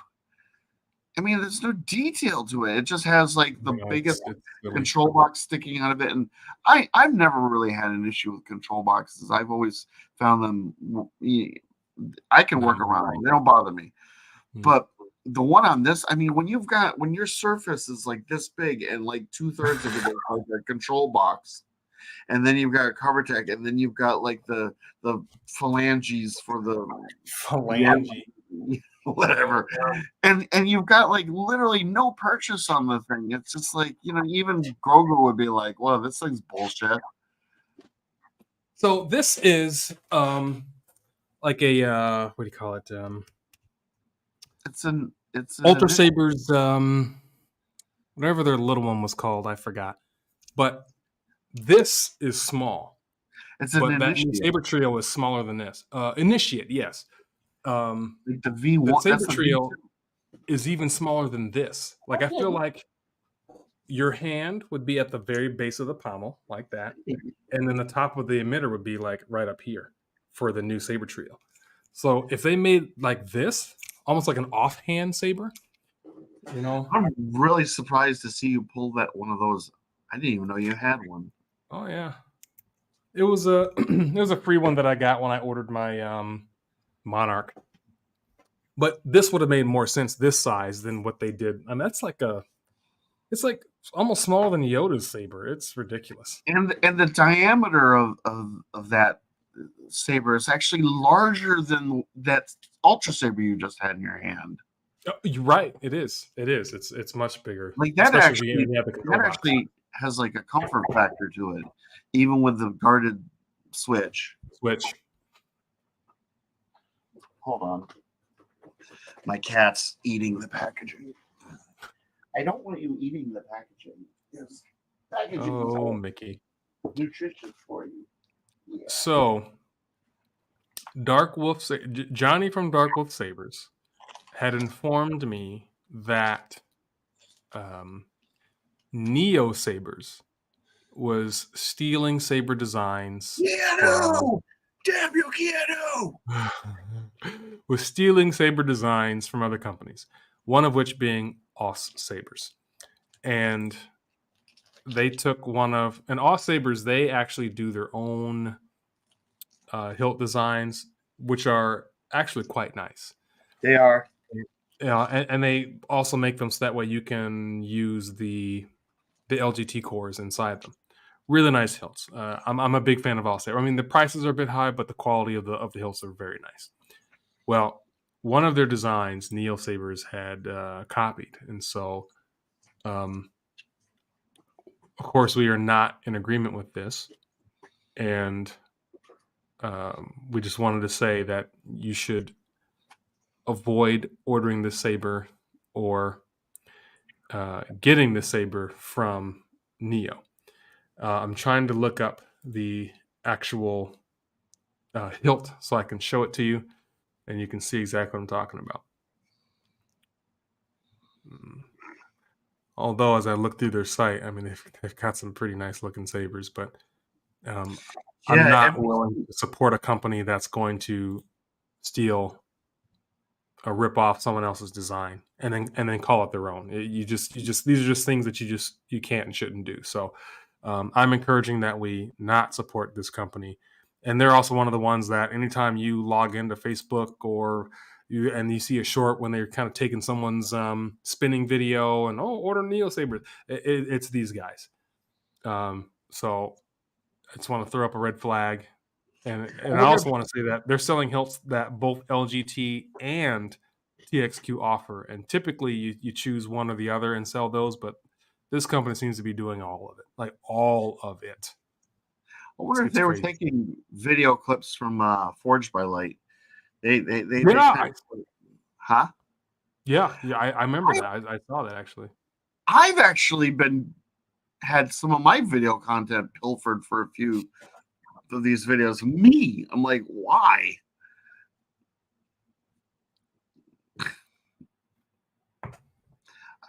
I mean, there's no detail to it. It just has the biggest control box sticking out of it. And I've never really had an issue with control boxes. I've always found them. I can work around them. They don't bother me. But the one on this, I mean, when your surface is like this big and 2/3 of it is like a control box, and then you've got a cover tech, and then you've got the phalanges for the phalange. Whatever, and you've got literally no purchase on the thing. It's just even Grogu would be like, "Well, this thing's bullshit." So this is like a what do you call it? It's Ultra Sabers, whatever their little one was called, I forgot. But this is small. It's an Initiate. That Saber Trio is smaller than this. Initiate, yes. The V1, the Saber Trio is even smaller than this. I feel like your hand would be at the very base of the pommel, like that, and then the top of the emitter would be right up here for the new Saber Trio. So if they made this, almost like an offhand saber, I'm really surprised to see you pull that one of those. I didn't even know you had one. Oh yeah, it was a free one that I got when I ordered my Monarch. But this would have made more sense this size than what they did. And that's like a It's like almost smaller than Yoda's saber. It's ridiculous. And the diameter of that saber is actually larger than that ultra saber you just had in your hand. You're right. It is. It is. It's much bigger. Like that especially actually, when you have the control box. has like a comfort factor to it, even with the guarded switch. Hold on. My cat's eating the packaging. I don't want you eating the packaging. Yes. Packaging is all Mickey. nutritious for you. Yeah. So, Johnny from Dark Wolf Sabers had informed me that Neo Sabers was stealing saber designs. Keanu! Damn you, Keanu! Was stealing saber designs from other companies, one of which being Os Sabers. And they took and Os Sabers, they actually do their own hilt designs, which are actually quite nice. They are. Yeah, and they also make them so that way you can use the LGT cores inside them. Really nice hilts. I'm a big fan of Os Saber. I mean, the prices are a bit high, but the quality of the hilts are very nice. Well, one of their designs, Neo Sabers, had copied, and so, of course, we are not in agreement with this, and we just wanted to say that you should avoid ordering the saber or getting the saber from Neo. I'm trying to look up the actual hilt so I can show it to you, and you can see exactly what I'm talking about. Although, as I look through their site, I mean, they've got some pretty nice looking sabers, but I'm not willing to support a company that's going to steal or rip off someone else's design and then call it their own. These are just things that you can't and shouldn't do. So I'm encouraging that we not support this company. And they're also one of the ones that anytime you log into Facebook or you see a short when they're kind of taking someone's spinning video and order Neo Saber, it's these guys. So I just want to throw up a red flag. And I also want to say that they're selling hilts that both LGT and TXQ offer. And typically you choose one or the other and sell those, but this company seems to be doing all of it, like all of it. I wonder if they were taking video clips from Forged by Light. They huh? Yeah, I remember that. I saw that actually. I've actually had some of my video content pilfered for a few of these videos. Me, I'm like, why?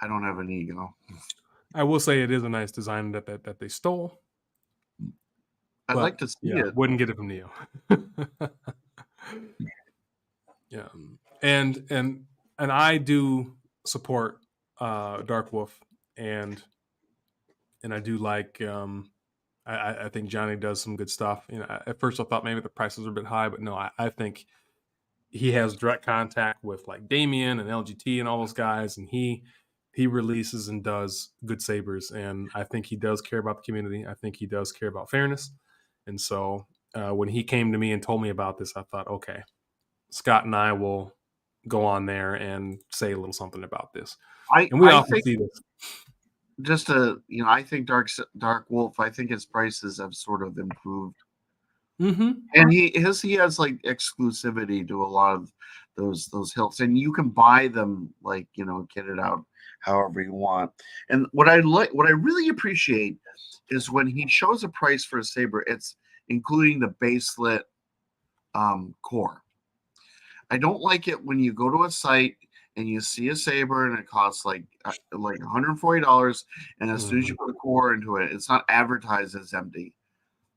I don't have an ego. I will say it is a nice design that they stole. I'd like to see it. Wouldn't get it from Neo. Yeah, and I do support Dark Wolf, and I do like. I think Johnny does some good stuff. You know, at first I thought maybe the prices are a bit high, but no, I think he has direct contact with like Damien and LGT and all those guys, and he releases and does good sabers, and I think he does care about the community. I think he does care about fairness, and so when he came to me and told me about this, I thought, okay, Scott and I will go on there and say a little something about this. And we often see this. Just I think Dark Wolf, I think his prices have sort of improved. Mm-hmm. And he has like exclusivity to a lot of those hilts, and you can buy them like, get it out however you want. And what I really appreciate is when he shows a price for a saber, it's including the baselit core. I don't like it when you go to a site and you see a saber and it costs like $140, and as soon as you put a core into it, it's not advertised as empty.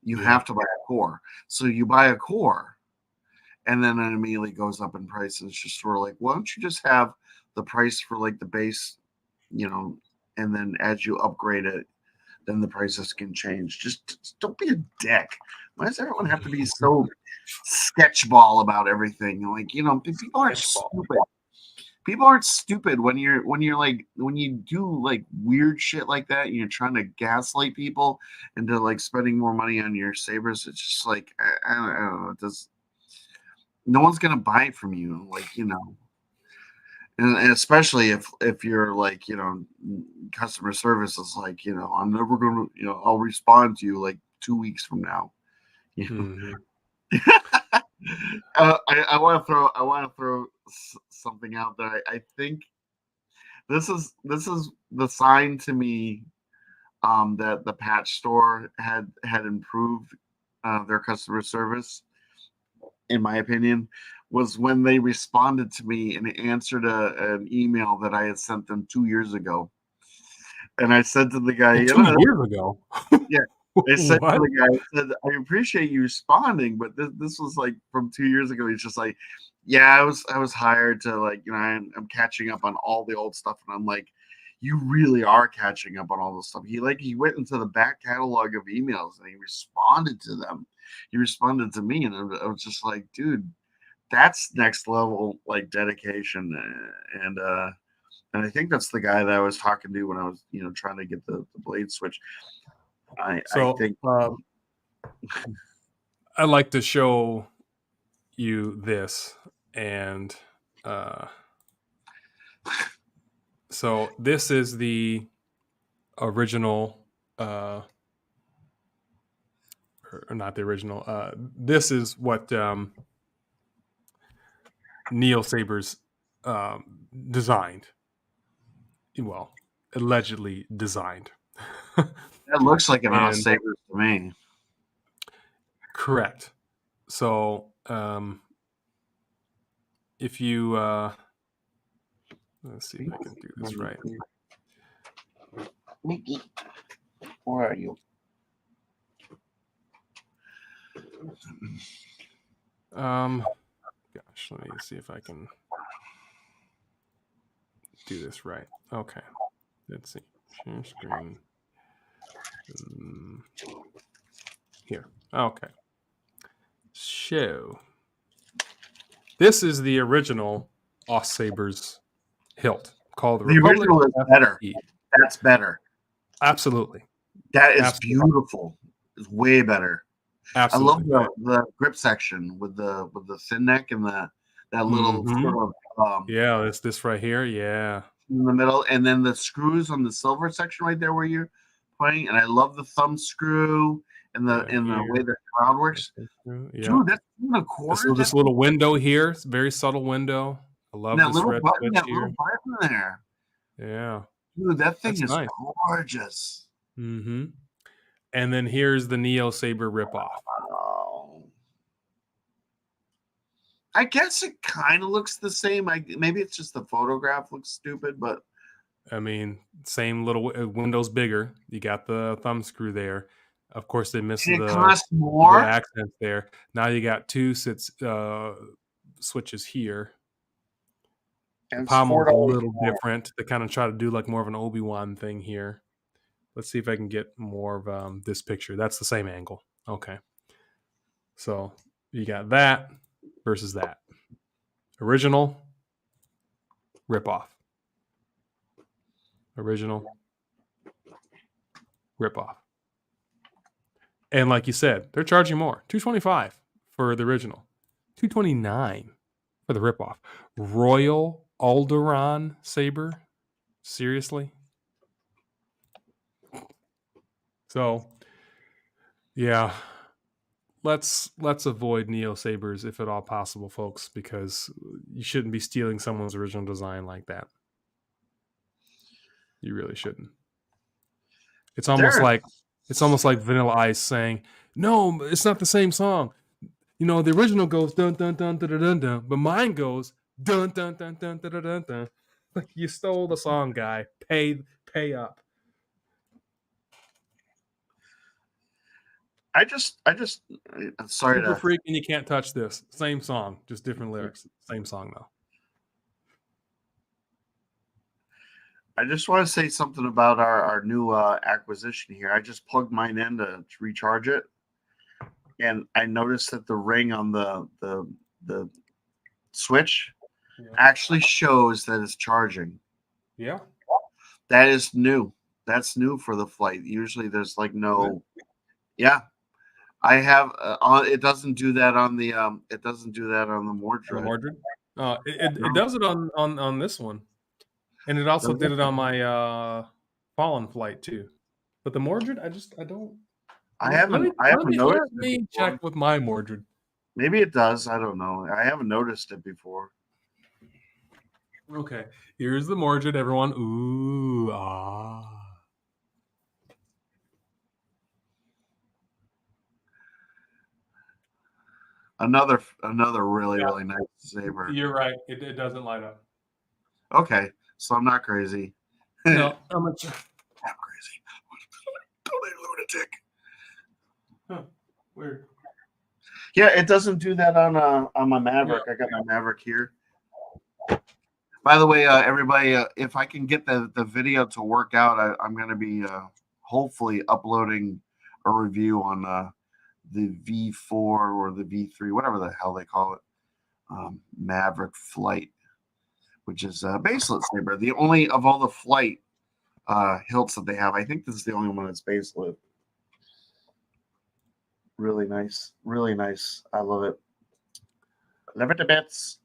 You have to buy a core. So you buy a core, and then it immediately goes up in price. And it's just sort of like, why don't you just have the price for like the base, and then as you upgrade it, then the prices can change. Just don't be a dick. Why does everyone have to be so sketchball about everything? Like, people are stupid. people aren't stupid when you do like weird shit like that and you're trying to gaslight people into like spending more money on your sabers. It's just like I don't know. No one's gonna buy it from you, like, you know. And especially if you're like, you know, customer service is like, you know, I'm never gonna, you know, I'll respond to you like 2 weeks from now. You know? Mhm. I want to throw something out there. I think this is the sign to me that the Pach Store had improved their customer service, in my opinion, was when they responded to me and answered an email that I had sent them 2 years ago. And I said to the guy, you 2 know, years ago? yeah, I said to What? the guy, I said, I appreciate you responding, but this was like from 2 years ago. He's just like, yeah, I was hired to, like, you know, I'm catching up on all the old stuff. And I'm like, you really are catching up on all this stuff. He went into the back catalog of emails and he responded to them. He responded to me, and I was just like, dude, that's next level like dedication. And I think that's the guy that I was talking to when I was, you know, trying to get the blade switch. I think I'd like to show you this, and so this is the original, or not the original. This is what Neo Sabers designed. Well, allegedly designed. that looks like an And- Saber to me. Correct. So if you let's see if I can do this right. Mickey, where are you? Gosh, let me see if I can do this right. Okay. Let's see. Share screen. Here. Okay. Show. This is the original Sabers hilt called the Republic original is better. FE. That's better. Absolutely. That is Absolutely. beautiful. It's way better. Absolutely. I love the grip section with the thin neck and that little sort of yeah, this right here. Yeah. in the middle, and then the screws on the silver section right there where you're pointing. And I love the thumb screw and the way the shroud works. Yeah. Dude, that's even a quarter. This little window here. It's a very subtle window. I love that this little red button. switch That here. little button there. Yeah. Dude, that thing That's is nice. gorgeous. Mm-hmm. And then here's the Neo Saber ripoff. Oh. I guess it kind of looks the same. Maybe it's just the photograph looks stupid, but I mean, same little window's bigger. You got the thumb screw there. Of course, they missed it costs more. the accents there. Now you got two switches here. And the pommel's a little different. They kind of try to do like more of an Obi-Wan thing here. Let's see if I can get more of this picture. That's the same angle. Okay. So you got that versus that. Original, ripoff. Original, ripoff. And like you said, they're charging more. $225 for the original. $229 for the ripoff. Royal Alderaan saber? Seriously? So, yeah. Let's avoid Neo Sabers if at all possible, folks, because you shouldn't be stealing someone's original design like that. You really shouldn't. It's almost like Vanilla Ice saying, "No, it's not the same song. You know, the original goes dun dun dun dun dun dun, dun but mine goes dun dun dun dun dun dun dun dun." Like, you stole the song, guy. Pay up. I just sorry Super to Freak, and you can't touch this. Same song, just different lyrics. Same song though. I just want to say something about our new acquisition here. I just plugged mine in to recharge it, and I noticed that the ring on the switch actually shows that it's charging. Yeah. That is new. That's new for the Flight. Usually there's like no. Yeah, I have. It doesn't do that on the. It doesn't do that on the Mordred. Mordred. It does it on this one, and it also did it on my Fallen Flight too. But the Mordred, I don't. I haven't noticed. Let me check with my Mordred. Maybe it does. I don't know. I haven't noticed it before. Okay, here's the Mordred, everyone. Ooh, ah. Another really nice saber. You're right. It doesn't light up. Okay, so I'm not crazy. No, I'm crazy. Totally lunatic. Huh, weird. Yeah, it doesn't do that on my Maverick. I got my Maverick here. By the way, everybody, if I can get the video to work out, I'm going to be hopefully uploading a review on the V4 or the V3, whatever the hell they call it, Maverick Flight, which is a baselit saber. The only of all the Flight hilts that they have. I think this is the only one that's baselit. Really nice. Really nice. I love it. Love it to bits.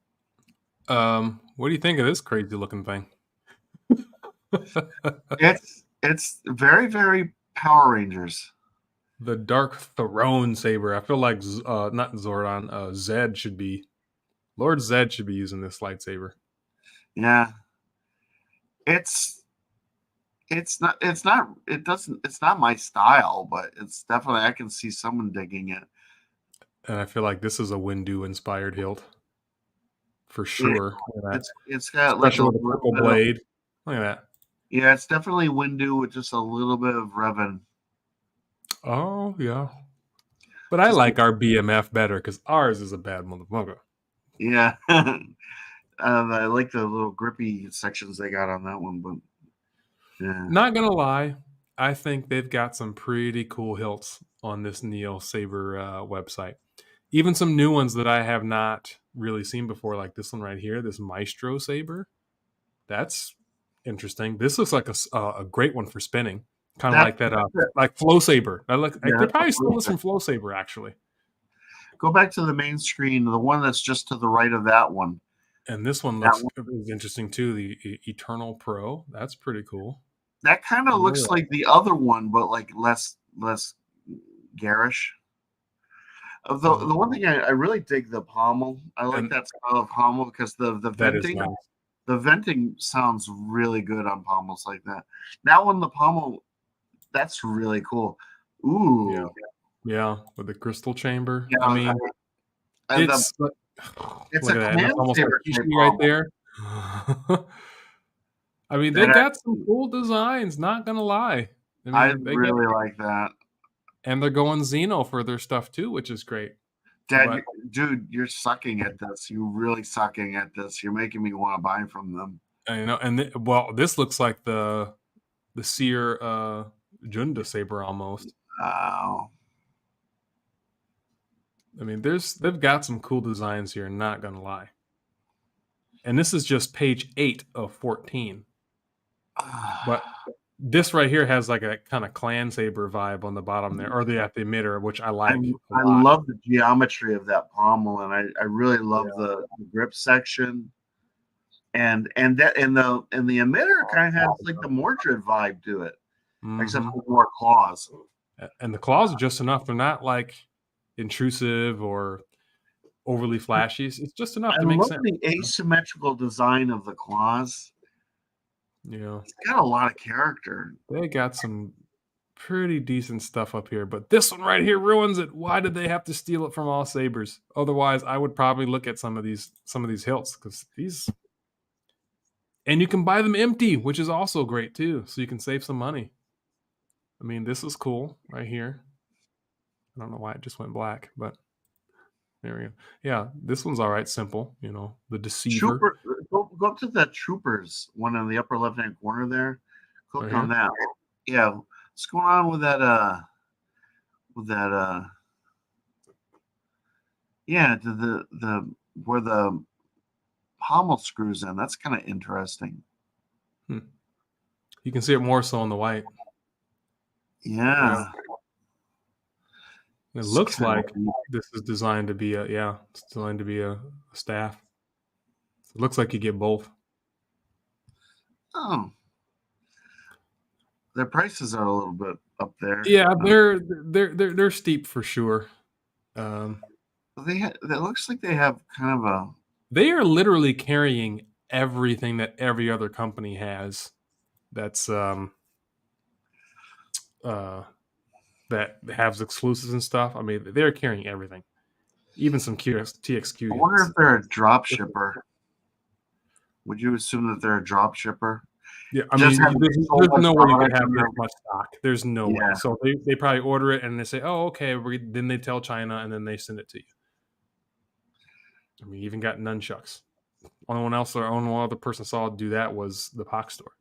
What do you think of this crazy looking thing? It's very, very Power Rangers. The Dark Throne saber. I feel like not Zordon. Zed should be. Lord Zed should be using this lightsaber. Yeah. It's not my style, but it's definitely, I can see someone digging it. And I feel like this is a Windu inspired hilt. For sure. It's got especially like with a purple blade. Look at that. Yeah, it's definitely Windu with just a little bit of Revan. Oh, yeah. But I like our BMF better because ours is a bad motherfucker. Yeah. I like the little grippy sections they got on that one, but yeah. Not gonna lie, I think they've got some pretty cool hilts on this Neo Saber website. Even some new ones that I have not really seen before, like this one right here, this Maestro Saber. That's interesting. This looks like a great one for spinning. Kind of like that, like Flow Saber. I could probably steal this from Flow Saber, actually. Go back to the main screen, the one that's just to the right of that one. And this one looks interesting too. The Eternal Pro. That's pretty cool. That kind of looks like the other one, but like less garish. The one thing I really dig the pommel. I like that style of pommel because the venting. Nice. The venting sounds really good on pommels like that. Now on the pommel, that's really cool. Ooh. Yeah, with the crystal chamber. Yeah, I mean, it's a command saber right there. I mean, they got some cool designs, not gonna lie. I really like that. And they're going Xeno for their stuff too, which is great. Dad, dude, you're sucking at this. You're really sucking at this. You're making me want to buy from them. I know, and this looks like the Seer Junda saber almost. Wow. I mean, they've got some cool designs here, not gonna lie. And this is just page 8 of 14. But this right here has like a kind of clan saber vibe on the bottom there, or at the emitter, which I like. I love the geometry of that pommel, and I really love the grip section, and the emitter kind of has like the Mordred vibe to it, except for more claws. And the claws are just enough; they're not like intrusive or overly flashy. It's just enough to make sense. I love the asymmetrical design of the claws. Yeah, it's got a lot of character. They got some pretty decent stuff up here, but this one right here ruins it. Why did they have to steal it from all sabers? Otherwise, I would probably look at some of these hilts because these, and you can buy them empty, which is also great too. So you can save some money. I mean, this is cool right here. I don't know why it just went black, but there we go. Yeah, this one's all right. Simple, the Deceiver. Go up to that Troopers one in the upper left-hand corner there. Click on that. Yeah, what's going on with that? Yeah, the where the pommel screws in. That's kind of interesting. You can see it more so on the white. Yeah. It It's looks kinda like this is designed to be it's designed to be a staff. It looks like you get both. Oh. Their prices are a little bit up there. Yeah, they're steep for sure. It looks like they have kind of a. They are literally carrying everything that every other company has. That's that has exclusives and stuff. I mean, they're carrying everything, even some TXQ. I wonder if they're a drop shipper. Would you assume that they're a drop shipper? Yeah, I Just mean, have there's so no much way you could product have in this there. much stock. There's no way. Yeah. So they probably order it and they say, "Oh, okay." Then they tell China and then they send it to you. I mean, you even got nunchucks. Only one other person saw do that was the Pach Store.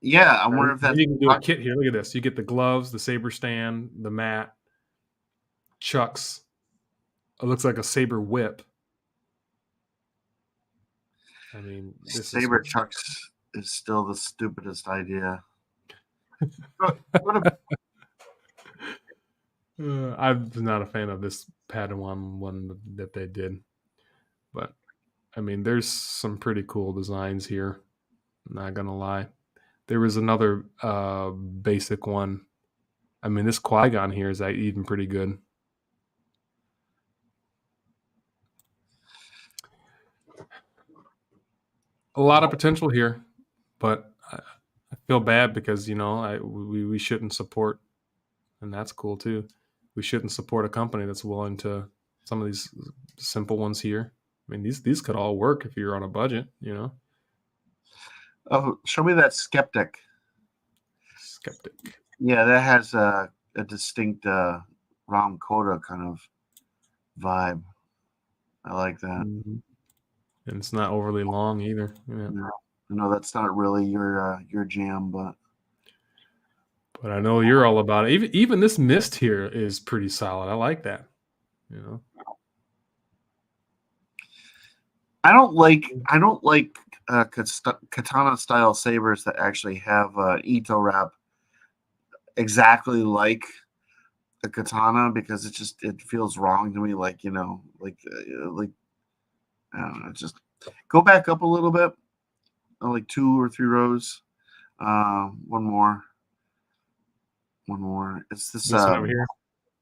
Yeah, I wonder if that's. You can do a kit here. Look at this. You get the gloves, the saber stand, the mat, chucks. It looks like a saber whip. I mean, this Saber chucks is still the stupidest idea. I'm not a fan of this Padawan one that they did, but I mean, there's some pretty cool designs here. Not gonna lie, there was another basic one. I mean, this Qui-Gon here is even pretty good. A lot of potential here, but I feel bad because we shouldn't support, and that's cool too. We shouldn't support a company that's willing to some of these simple ones here. I mean, these could all work if you're on a budget, Oh, show me that Skeptic. Yeah, that has a distinct Ram Koda kind of vibe. I like that. Mm-hmm. And it's not overly long either. No, that's not really your jam, but I know you're all about it. Even this mist here is pretty solid. I like that. I don't like katana style sabers that actually have Ito wrap exactly like a katana, because it feels wrong to me. Like I don't know. Just go back up a little bit, like 2 or 3 rows. One more. It's this one over here.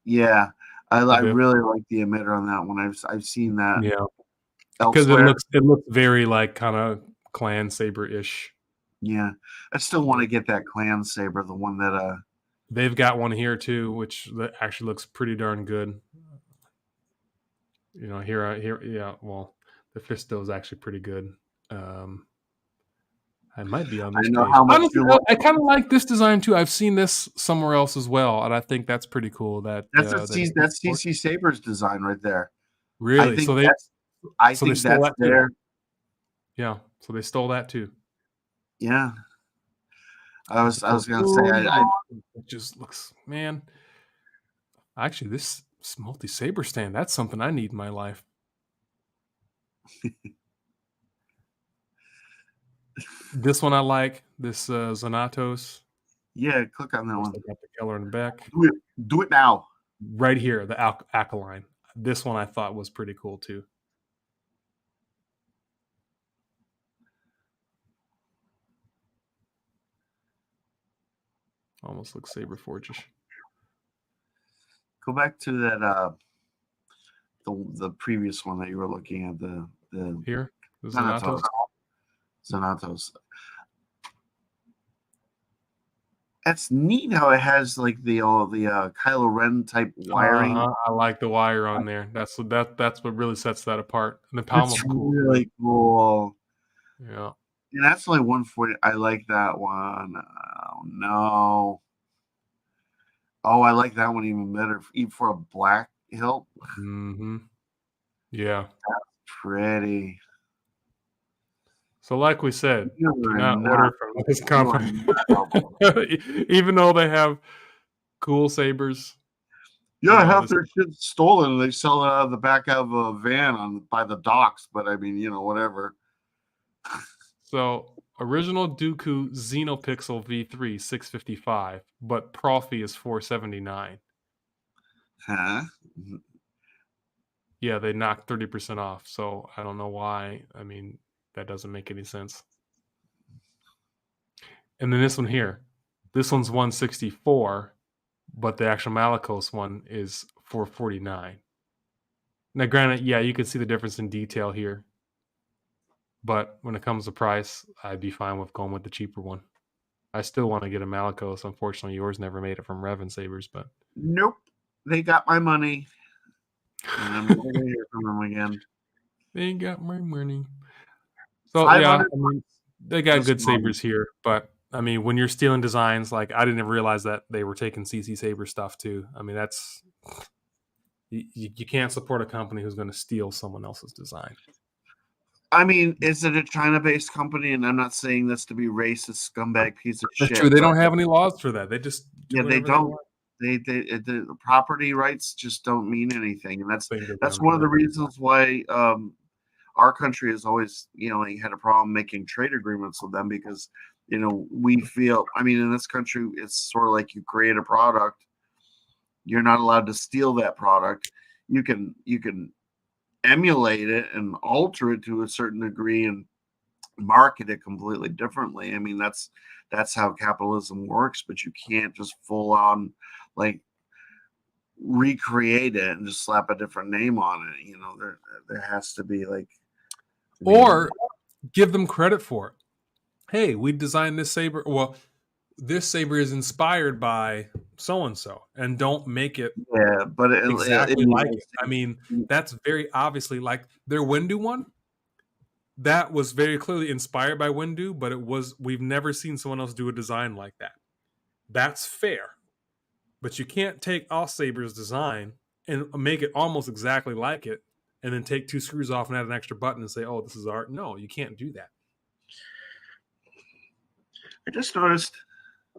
Yeah, I really like the emitter on that one. I've seen that. Yeah. Elsewhere. Because it looks very like kind of clan saber-ish. Yeah, I still want to get that clan saber, the one that they've got one here too, which actually looks pretty darn good. Here, yeah. Well, the Fisto is actually pretty good. I might be on this page. Honestly, I kind of like this design too. I've seen this somewhere else as well, and I think that's pretty cool. That's CC Saber's design right there. Really? I think that's there. Yeah. So they stole that too. Yeah. I was gonna say it just looks, man. Actually, this multi saber stand, that's something I need in my life. This one I like. This Xanatos. Yeah, click on that one. Got the color in the back. Do it now. Right here, the Alkaline. This one I thought was pretty cool too. Almost looks Saber Forge-ish. Go back to that the previous one that you were looking at, the here, the Xanatos. Xanatos. That's neat how it has like the Kylo Ren type wiring. I like the wire on there. That's what really sets that apart. And the Palma's cool. Really cool. Yeah. And that's only 140. I like that one. Oh no. Oh, I like that one even better, even for a black hilt. Mm-hmm. Yeah. That's pretty. So, like we said, do not order from this company. Even though they have cool sabers. Yeah, half their shit's stolen and they sell it out of the back of a van by the docks. But I mean, whatever. So original Dooku Xenopixel V3 655, but Profi is 479. Huh? Yeah, they knocked 30% off. So I don't know why. I mean, that doesn't make any sense. And then this one here. This one's 164, but the actual Malicos one is 449. Now, granted, yeah, you can see the difference in detail here. But when it comes to price, I'd be fine with going with the cheaper one. I still want to get a Malicos. Unfortunately, yours never made it from Revan Sabers, but Nope. They got my money. And I'm never going to hear from them again. they got my money. So, yeah, I mean, they got good sabers here. But, I mean, when you're stealing designs, like, I didn't even realize that they were taking CC Saber stuff, too. I mean, that's... You can't support a company who's going to steal someone else's design. I mean, is it a China-based company? And I'm not saying this to be racist, scumbag piece of shit. That's true. They don't have any laws for that. They just they don't. The property rights just don't mean anything, and that's one of the reasons why our country has always, had a problem making trade agreements with them, because we feel. I mean, in this country, it's sort of like you create a product, you're not allowed to steal that product. You can emulate it and alter it to a certain degree and market it completely differently. I mean, that's how capitalism works, but you can't just full on like recreate it and just slap a different name on it. There has to be like, or give them credit for it. Hey, we designed this saber. Well, this saber is inspired by so-and-so, and don't make it but exactly like it. I mean, that's very obviously like their Windu one. That was very clearly inspired by Windu, but we've never seen someone else do a design like that. That's fair. But you can't take all Saber's design and make it almost exactly like it, and then take 2 screws off and add an extra button and say, oh, this is art. No, you can't do that. I just noticed.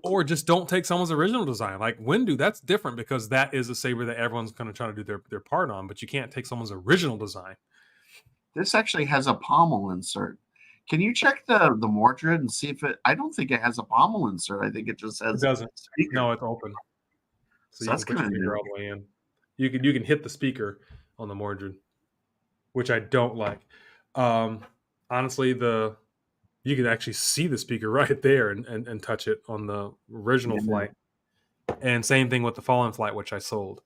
Or just don't take someone's original design. Like Windu, that's different because that is a saber that everyone's kind of trying to do their part on, but you can't take someone's original design. This actually has a pommel insert. Can you check the Mordred and see if I don't think it has a pommel insert. I think it just has. It doesn't. No, it's open. So you that's can put your finger all the way in. You can hit the speaker on the Mordred, which I don't like. Honestly, you can actually see the speaker right there and touch it on the original Flight. And same thing with the Fallen Flight, which I sold.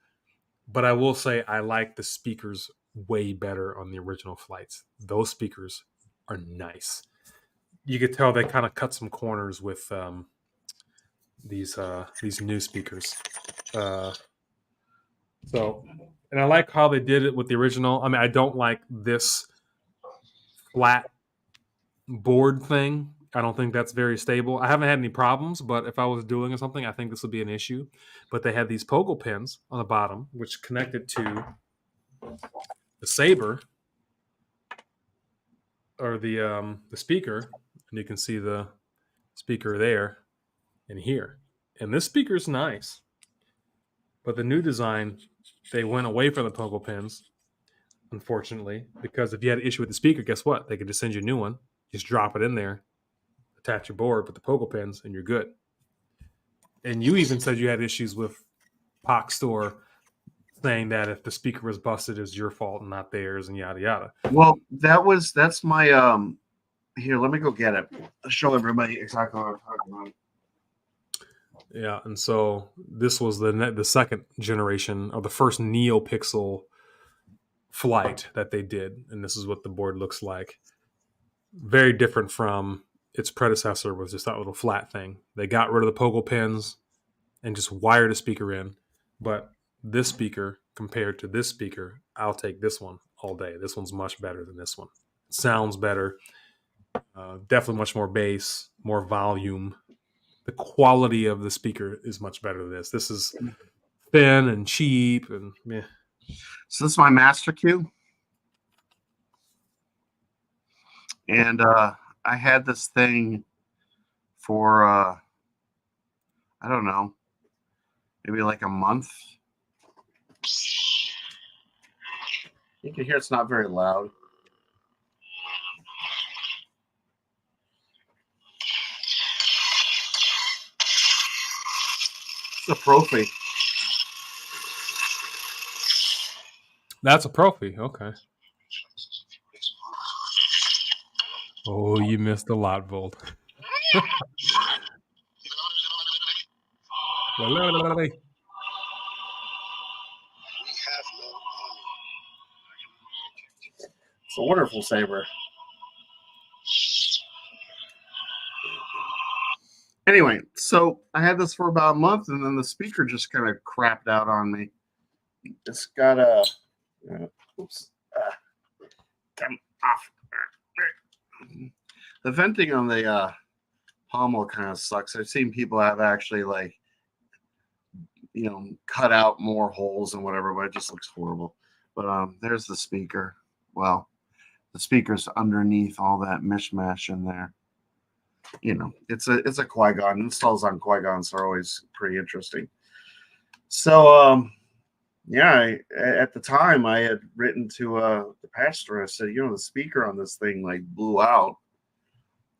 But I will say I like the speakers way better on the original Flights. Those speakers are nice. You could tell they kind of cut some corners with these new speakers. And I like how they did it with the original. I mean, I don't like this flat board thing. I don't think that's very stable. I haven't had any problems, but if I was dueling or something, I think this would be an issue. But they had these pogo pins on the bottom, which connected to the saber or the speaker, and you can see the speaker there and here. And this speaker is nice, but the new design, they went away from the pogo pins, unfortunately, because if you had an issue with the speaker, guess what? They could just send you a new one. Just drop it in there, attach your board, put the pogo pins, and you're good. And you even said you had issues with Pach Store saying that if the speaker was busted, it's your fault and not theirs, and yada yada. Well, that's my here. Let me go get it. I'll show everybody exactly what I'm talking about. Yeah, and so this was the second generation of the first neopixel Flight that they did, and this is what the board looks like. Very different from its predecessor, was just that little flat thing. They got rid of the pogo pins and just wired a speaker in. But this speaker compared to this speaker, I'll take this one all day. This one's much better than this one. It sounds better. Definitely much more bass, more volume. The quality of the speaker is much better than this. This is thin and cheap and meh. So this is my master cue. And I had this thing for, I don't know, maybe like a month. You can hear it's not very loud. a trophy. That's a trophy. Okay. Oh, you missed a lot, Volt. It's a wonderful saber. Anyway, so I had this for about a month, and then the speaker just kind of crapped out on me. It's got a oops, come off. The venting on the pommel kind of sucks. I've seen people have actually like, cut out more holes and whatever, but it just looks horrible. But there's the speaker. Well, the speaker's underneath all that mishmash in there. It's a Qui-Gon. Installs on Qui-Gons are always pretty interesting. So at the time I had written to the Pach Store. I said, the speaker on this thing like blew out.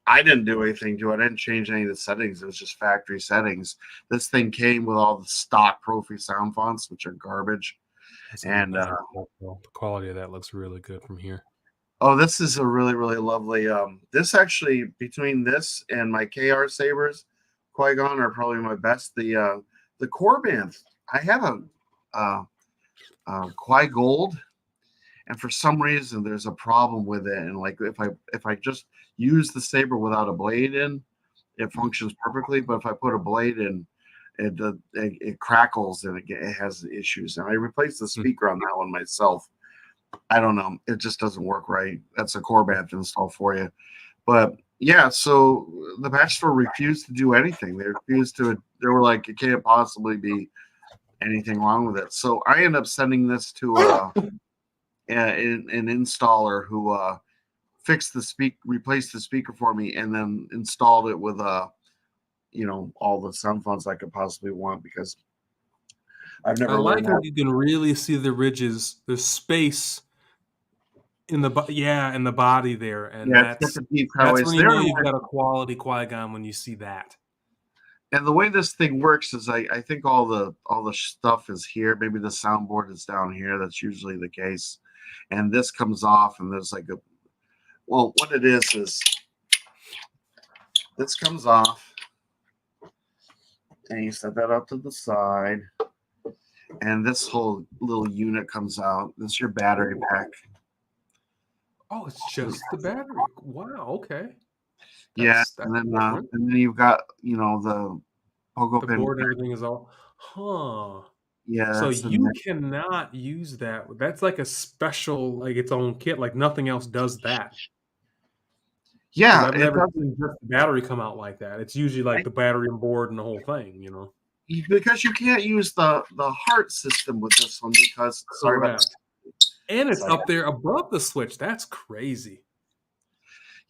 I didn't do anything to it. I didn't change any of the settings. It was just factory settings. This thing came with all the stock Profi sound fonts, which are garbage. And the quality of that looks really good from here. Oh, this is a really, really lovely. This actually, between this and my KR sabers, Qui-Gon are probably my best. The Corband, I have a Qui Gold, and for some reason there's a problem with it. And like if I just use the saber without a blade in, it functions perfectly. But if I put a blade in, it crackles and it has issues. And I replaced the speaker on that one myself. I don't know. It just doesn't work right. That's a Corband install for you. But yeah, so the Pach Store refused to do anything. They refused to. They were like, it can't possibly be anything wrong with it. So I ended up sending this to an installer who fixed replaced the speaker for me, and then installed it with all the sound fonts I could possibly want, because I've never. I like how you can really see the ridges. There's space in the in the body there, and that's when you know you've got a quality Qui-Gon, when you see that. And the way this thing works is, I think all the stuff is here. Maybe the soundboard is down here. That's usually the case. And this comes off, and there's like what it is this comes off, and you set that up to the side. And this whole little unit comes out. This is your battery pack. Oh, it's just the battery. Wow. Okay. That's and then you've got the pogo pin. Board and everything is all. Huh. Yeah. So you cannot use that. That's like a special, like its own kit. Like nothing else does that. Yeah. I've never seen just the battery come out like that. It's usually like the battery and board and the whole thing. Because you can't use the heart system with this one, because sorry about that. And it's up there above the switch. That's crazy.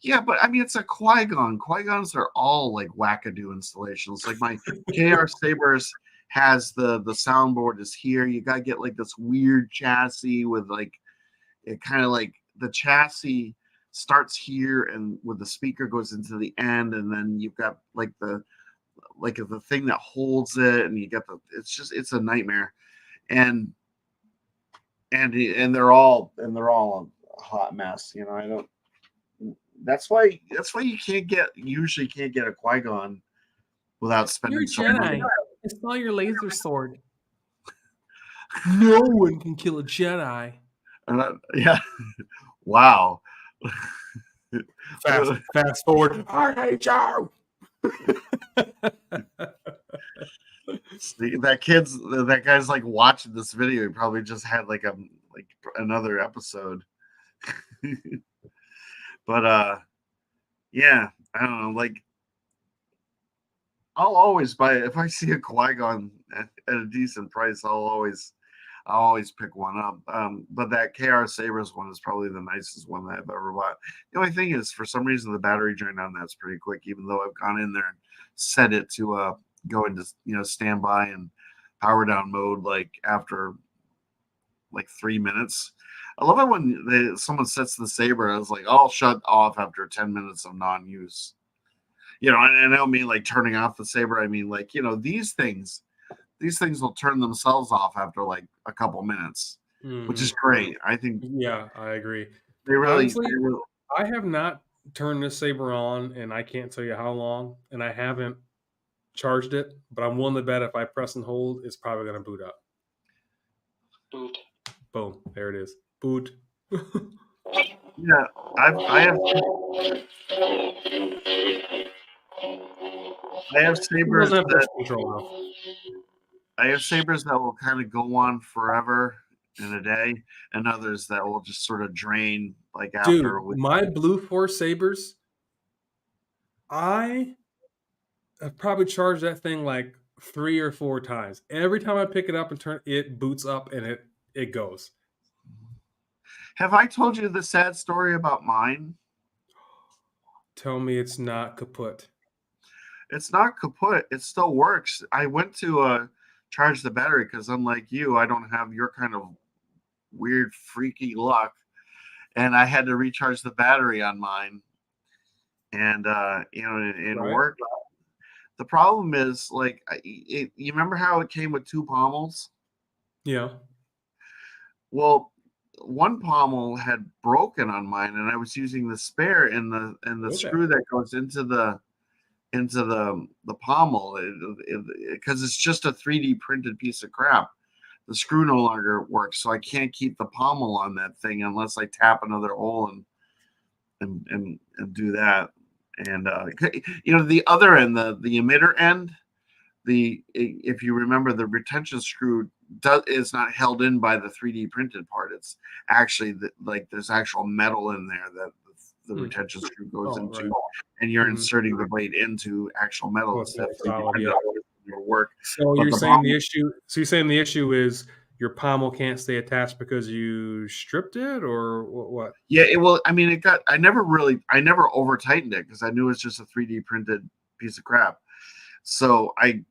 Yeah, but I mean, it's a Qui-Gon. Qui-Gons are all like wackadoo installations. Like my KR Sabers has the soundboard is here. You gotta get like this weird chassis with like it kind of like the chassis starts here, and with the speaker goes into the end, and then you've got like the thing that holds it, and you get it's a nightmare. And they're all a hot mess. I don't. That's why you usually can't get a Qui-Gon without spending some money. I saw your laser sword. No one can kill a Jedi. Yeah. Wow. Fast forward. I hate you. See, that guy's like watching this video. He probably just had like another episode. But yeah, I don't know. Like, I'll always buy it if I see a Qui-Gon at a decent price. I'll always pick one up. But that KR Sabers one is probably the nicest one that I've ever bought. The only thing is, for some reason, the battery drain on that's pretty quick. Even though I've gone in there and set it to go into standby and power down mode like after like 3 minutes. I love it when someone sets the saber. I was like, I'll shut off after 10 minutes of non-use. And I don't mean like turning off the saber. I mean like these things. these things will turn themselves off after like a couple minutes, which is great. I think Yeah, I agree. they really, Honestly, I have not turned this saber on, and I can't tell you how long, and I haven't charged it, but I'm willing to bet if I press and hold, it's probably going to boot up. Boot. Boom. There it is. Boot. yeah, I have sabers Doesn't have that touch control though. I have sabers that will kind of go on forever in a day, and others that will just sort of drain like after Dude, a week. my Blue Force sabers, I have probably charged that thing like 3 or 4 times. Every time I pick it up and turn it boots up and it goes. Have I told you the sad story about mine? Tell me it's not kaput. It's not kaput. It still works. I went to charge the battery because, unlike you, I don't have your kind of weird, freaky luck. And I had to recharge the battery on mine. And, it Right. worked. The problem is, like, you remember how it came with 2 pommels? Yeah. Well, one pommel had broken on mine, and I was using the spare and the screw that goes into the pommel because it's just a 3D printed piece of crap. The screw no longer works, so I can't keep the pommel on that thing unless I tap another hole and do that. And the other end, the emitter end, if you remember, the retention screw is not held in by the 3D printed part. It's actually there's actual metal in there that the retention screw goes into, right. and you're inserting the blade into actual metal instead of 3D printed work. So you're saying the issue is your pommel can't stay attached because you stripped it, or what? Yeah, I never over tightened it because I knew it was just a 3D printed piece of crap. So I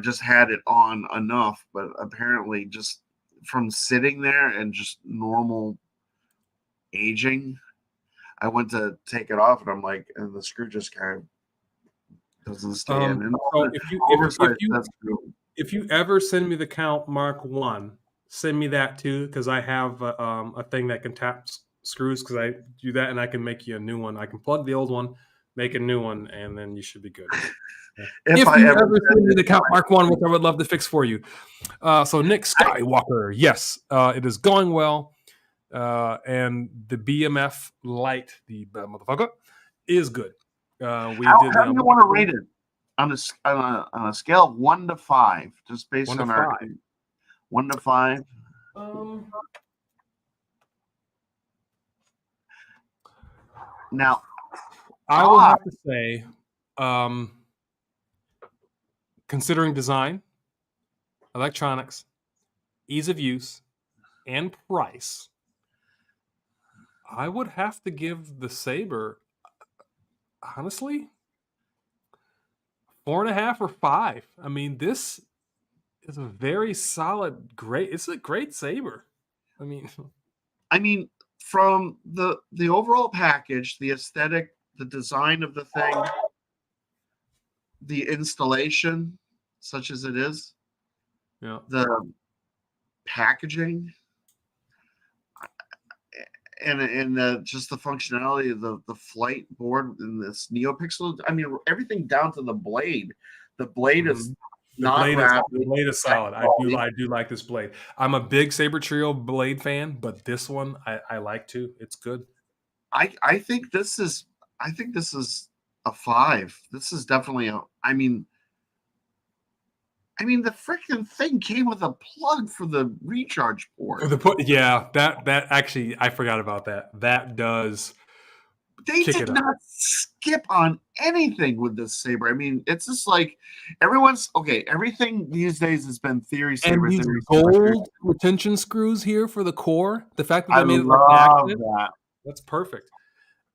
just had it on enough, but apparently just from sitting there and just normal aging, I went to take it off and I'm like, and the screw just kind of doesn't stay in. And so if you ever send me the Count Mark 1, send me that too, because I have a thing that can tap screws, because I do that and I can make you a new one. I can plug the old one, make a new one, and then you should be good. If you ever send me the Count Mark 1, which I would love to fix for you. So Nick Skywalker, yes, it is going well. And the BMF Lite, the motherfucker, is good. How do you want to rate it on a scale of 1 to 5, just based on our 1 to 5? Now, I will have to say, considering design, electronics, ease of use, and price, I would have to give the Saber, honestly, 4.5 or 5. I mean, this is a very solid, it's a great Saber. I mean, from the overall package, the aesthetic, the design of the thing, the installation, such as it is, the packaging, and just the functionality of the flight board and this neopixel. I mean, everything down to the blade. The blade is the blade is solid. I do like this blade. I'm a big Saber Trio blade fan, but this one I like too. It's good. I think this is a 5. This is definitely I mean the freaking thing came with a plug for the recharge port. That actually, I forgot about that. That does. They did not skip on anything with this Saber. I mean, it's just like everything these days has been theory Saber. And these gold retention screws here for the core. The fact that they made it like that. That's perfect.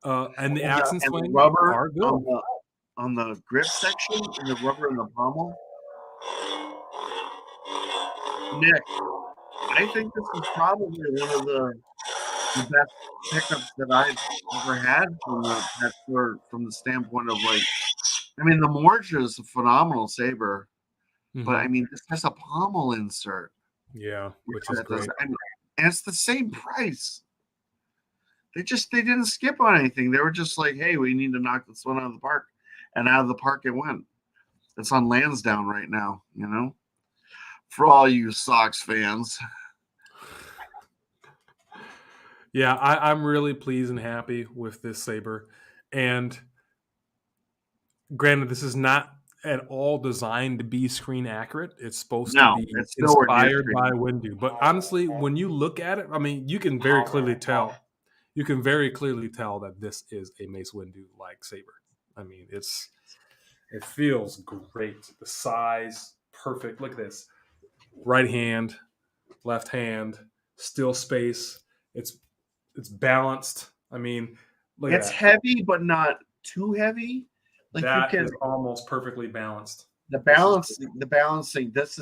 And the accent swing rubber are good. On the grip section and the rubber in the pommel. Nick, I think this is probably one of the best pickups that I've ever had from the standpoint of the Morja is a phenomenal saber. but I mean, this has a pommel insert. Yeah, which is That does- great. and it's the same price. They didn't skip on anything. They were just like, hey, we need to knock this one out of the park. And out of the park it went. It's on Lansdowne right now, you know? For all you Sox fans. Yeah, I'm really pleased and happy with this saber. And granted, this is not at all designed to be screen accurate. It's supposed No, to be it's nowhere near inspired screen by Windu. But honestly, when you look at it, I mean, you can very clearly tell. You can very clearly tell that this is a Mace Windu like saber. I mean, it feels great. The size, perfect. Look at this. Right hand, left hand, still space. It's balanced. I mean, look at It's that. heavy, but not too heavy. Like That you can is almost perfectly balanced. the balancing. This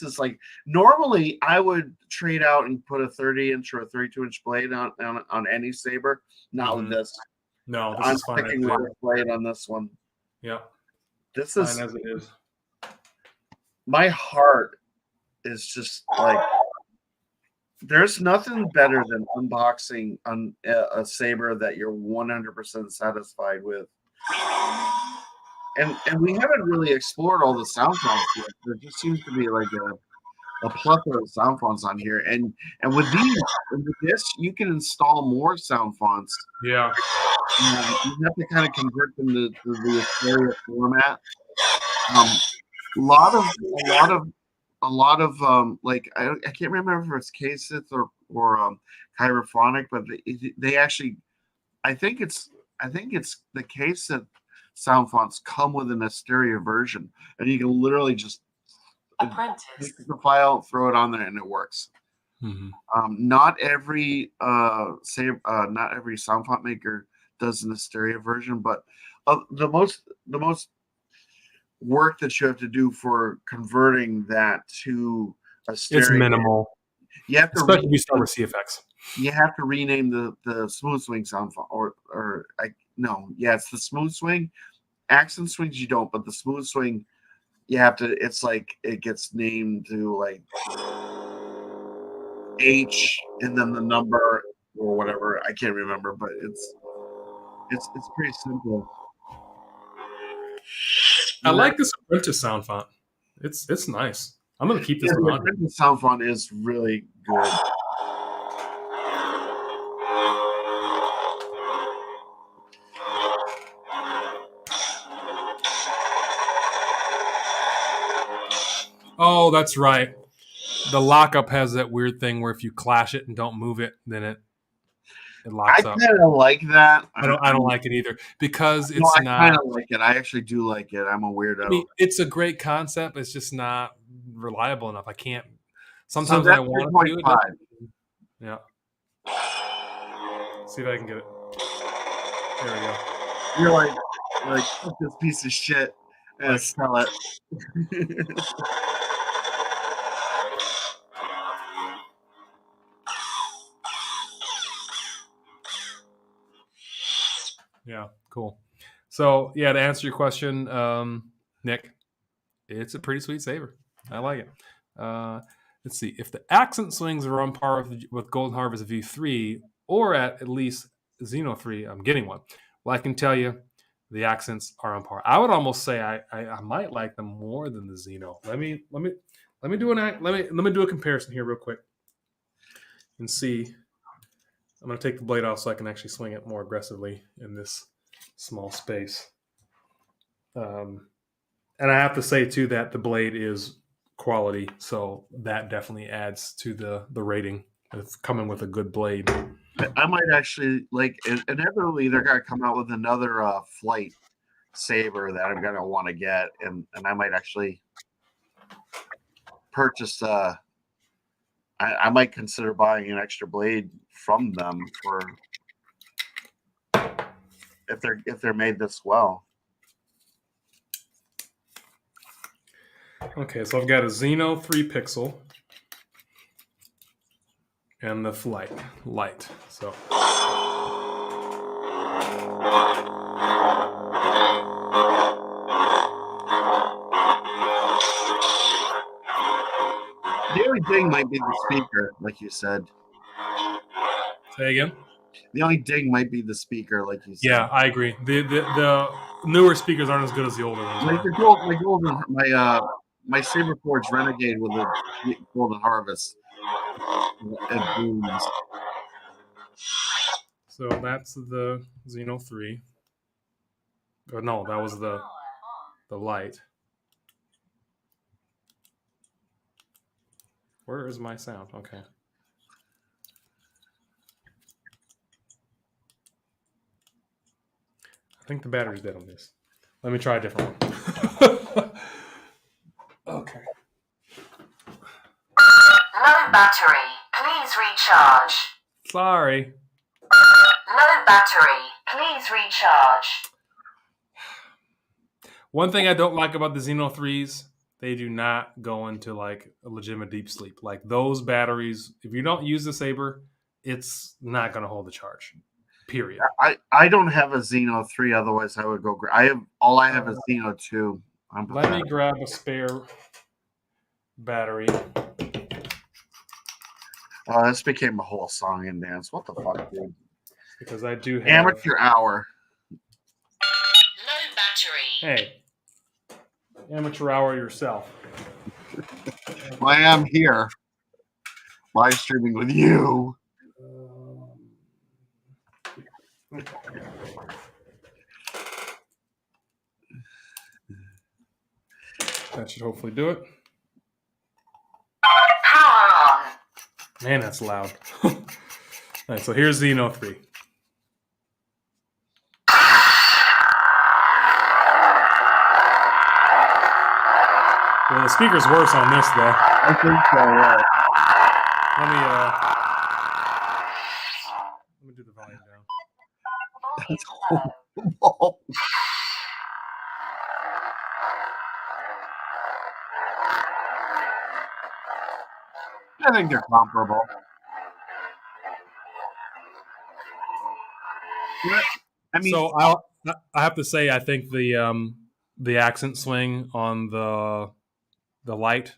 is like normally I would trade out and put a 30-inch or a 32-inch blade on any saber. Not with this. No, this I'm is fine. sticking with the blade on this one. Yeah, This fine is as it is. my heart is just like there's nothing better than unboxing on a saber that you're 100% satisfied with. And we haven't really explored all the sound fonts yet. There just seems to be like a plethora of sound fonts on here. And with this, you can install more sound fonts. Yeah. You have to kind of convert them to the stereo format. A lot of like I can't remember if it's K-Sith or Chirophonic, but they actually I think it's the K-Sith sound fonts come with an Asteria version, and you can literally just take the file, throw it on there, and it works. Not every not every sound font maker does an Asteria version, but the most work that you have to do for converting that to Asteria, It's minimal. You have to especially if you start with CFX. You have to rename the smooth swing sound font, it's the smooth swing. Accent swings you don't, but the smooth swing you have to. It's like it gets named to like H and then the number or whatever. I can't remember, but it's pretty simple. I like this Apprentice sound font. It's nice. I'm gonna keep this one on. The Apprentice sound font is really good. Oh, that's right. The lockup has that weird thing where if you clash it and don't move it, then it locks up. I kind of like that. I don't like it either because it's I not. I kind of like it. I actually do like it. I'm a weirdo. I mean, it's a great concept. It's just not reliable enough. I can't. Sometimes I want to do it. Yeah. See if I can get it. There we go. You're like fuck this piece of shit and sell it. Yeah, cool. So yeah, to answer your question, Nick, it's a pretty sweet saber. I like it. Let's see. If the accent swings are on par with Golden Harvest V3 or at least Xeno 3, I'm getting one. Well, I can tell you the accents are on par. I would almost say I might like them more than the Xeno. Let me do a comparison here real quick and see. I'm going to take the blade off so I can actually swing it more aggressively in this small space. And I have to say, too, that the blade is quality, so that definitely adds to the rating. It's coming with a good blade. I might actually, inevitably they're going to come out with another Flyte saber that I'm going to want to get, and I might actually purchase I might consider buying an extra blade from them for if they're made this well. Okay, so I've got a Xeno 3 pixel and the Flyte Lite. So The only ding might be the speaker, like you said. Say again. The only ding might be the speaker, like you said. Yeah, I agree. The newer speakers aren't as good as the older ones. Like my Saber Forge Renegade with the Golden Harvest. It booms. So that's the Xeno 3. Or no, that was the Lite. Where is my sound? Okay. I think the battery's dead on this. Let me try a different one. Okay. Low battery. Please recharge. Sorry. Low battery. Please recharge. One thing I don't like about the Xeno 3s, they do not go into like a legitimate deep sleep. Like those batteries, if you don't use the Saber, it's not going to hold the charge. Period. I don't have a Xeno 3, otherwise I would go. I have a Xeno 2. Let me grab a spare battery. Oh, this became a whole song and dance. What the fuck, dude? Because I do have amateur hour. Low battery. Hey, amateur hour yourself. I am here, live streaming with you. That should hopefully do it. Power on. Man, that's loud. All right, so here's Xeno 3. Well, the speaker's worse on this, though. I think so, yeah. Let me do the volume down. I think they're comparable. I mean, so I have to say, I think the accent swing on the Lite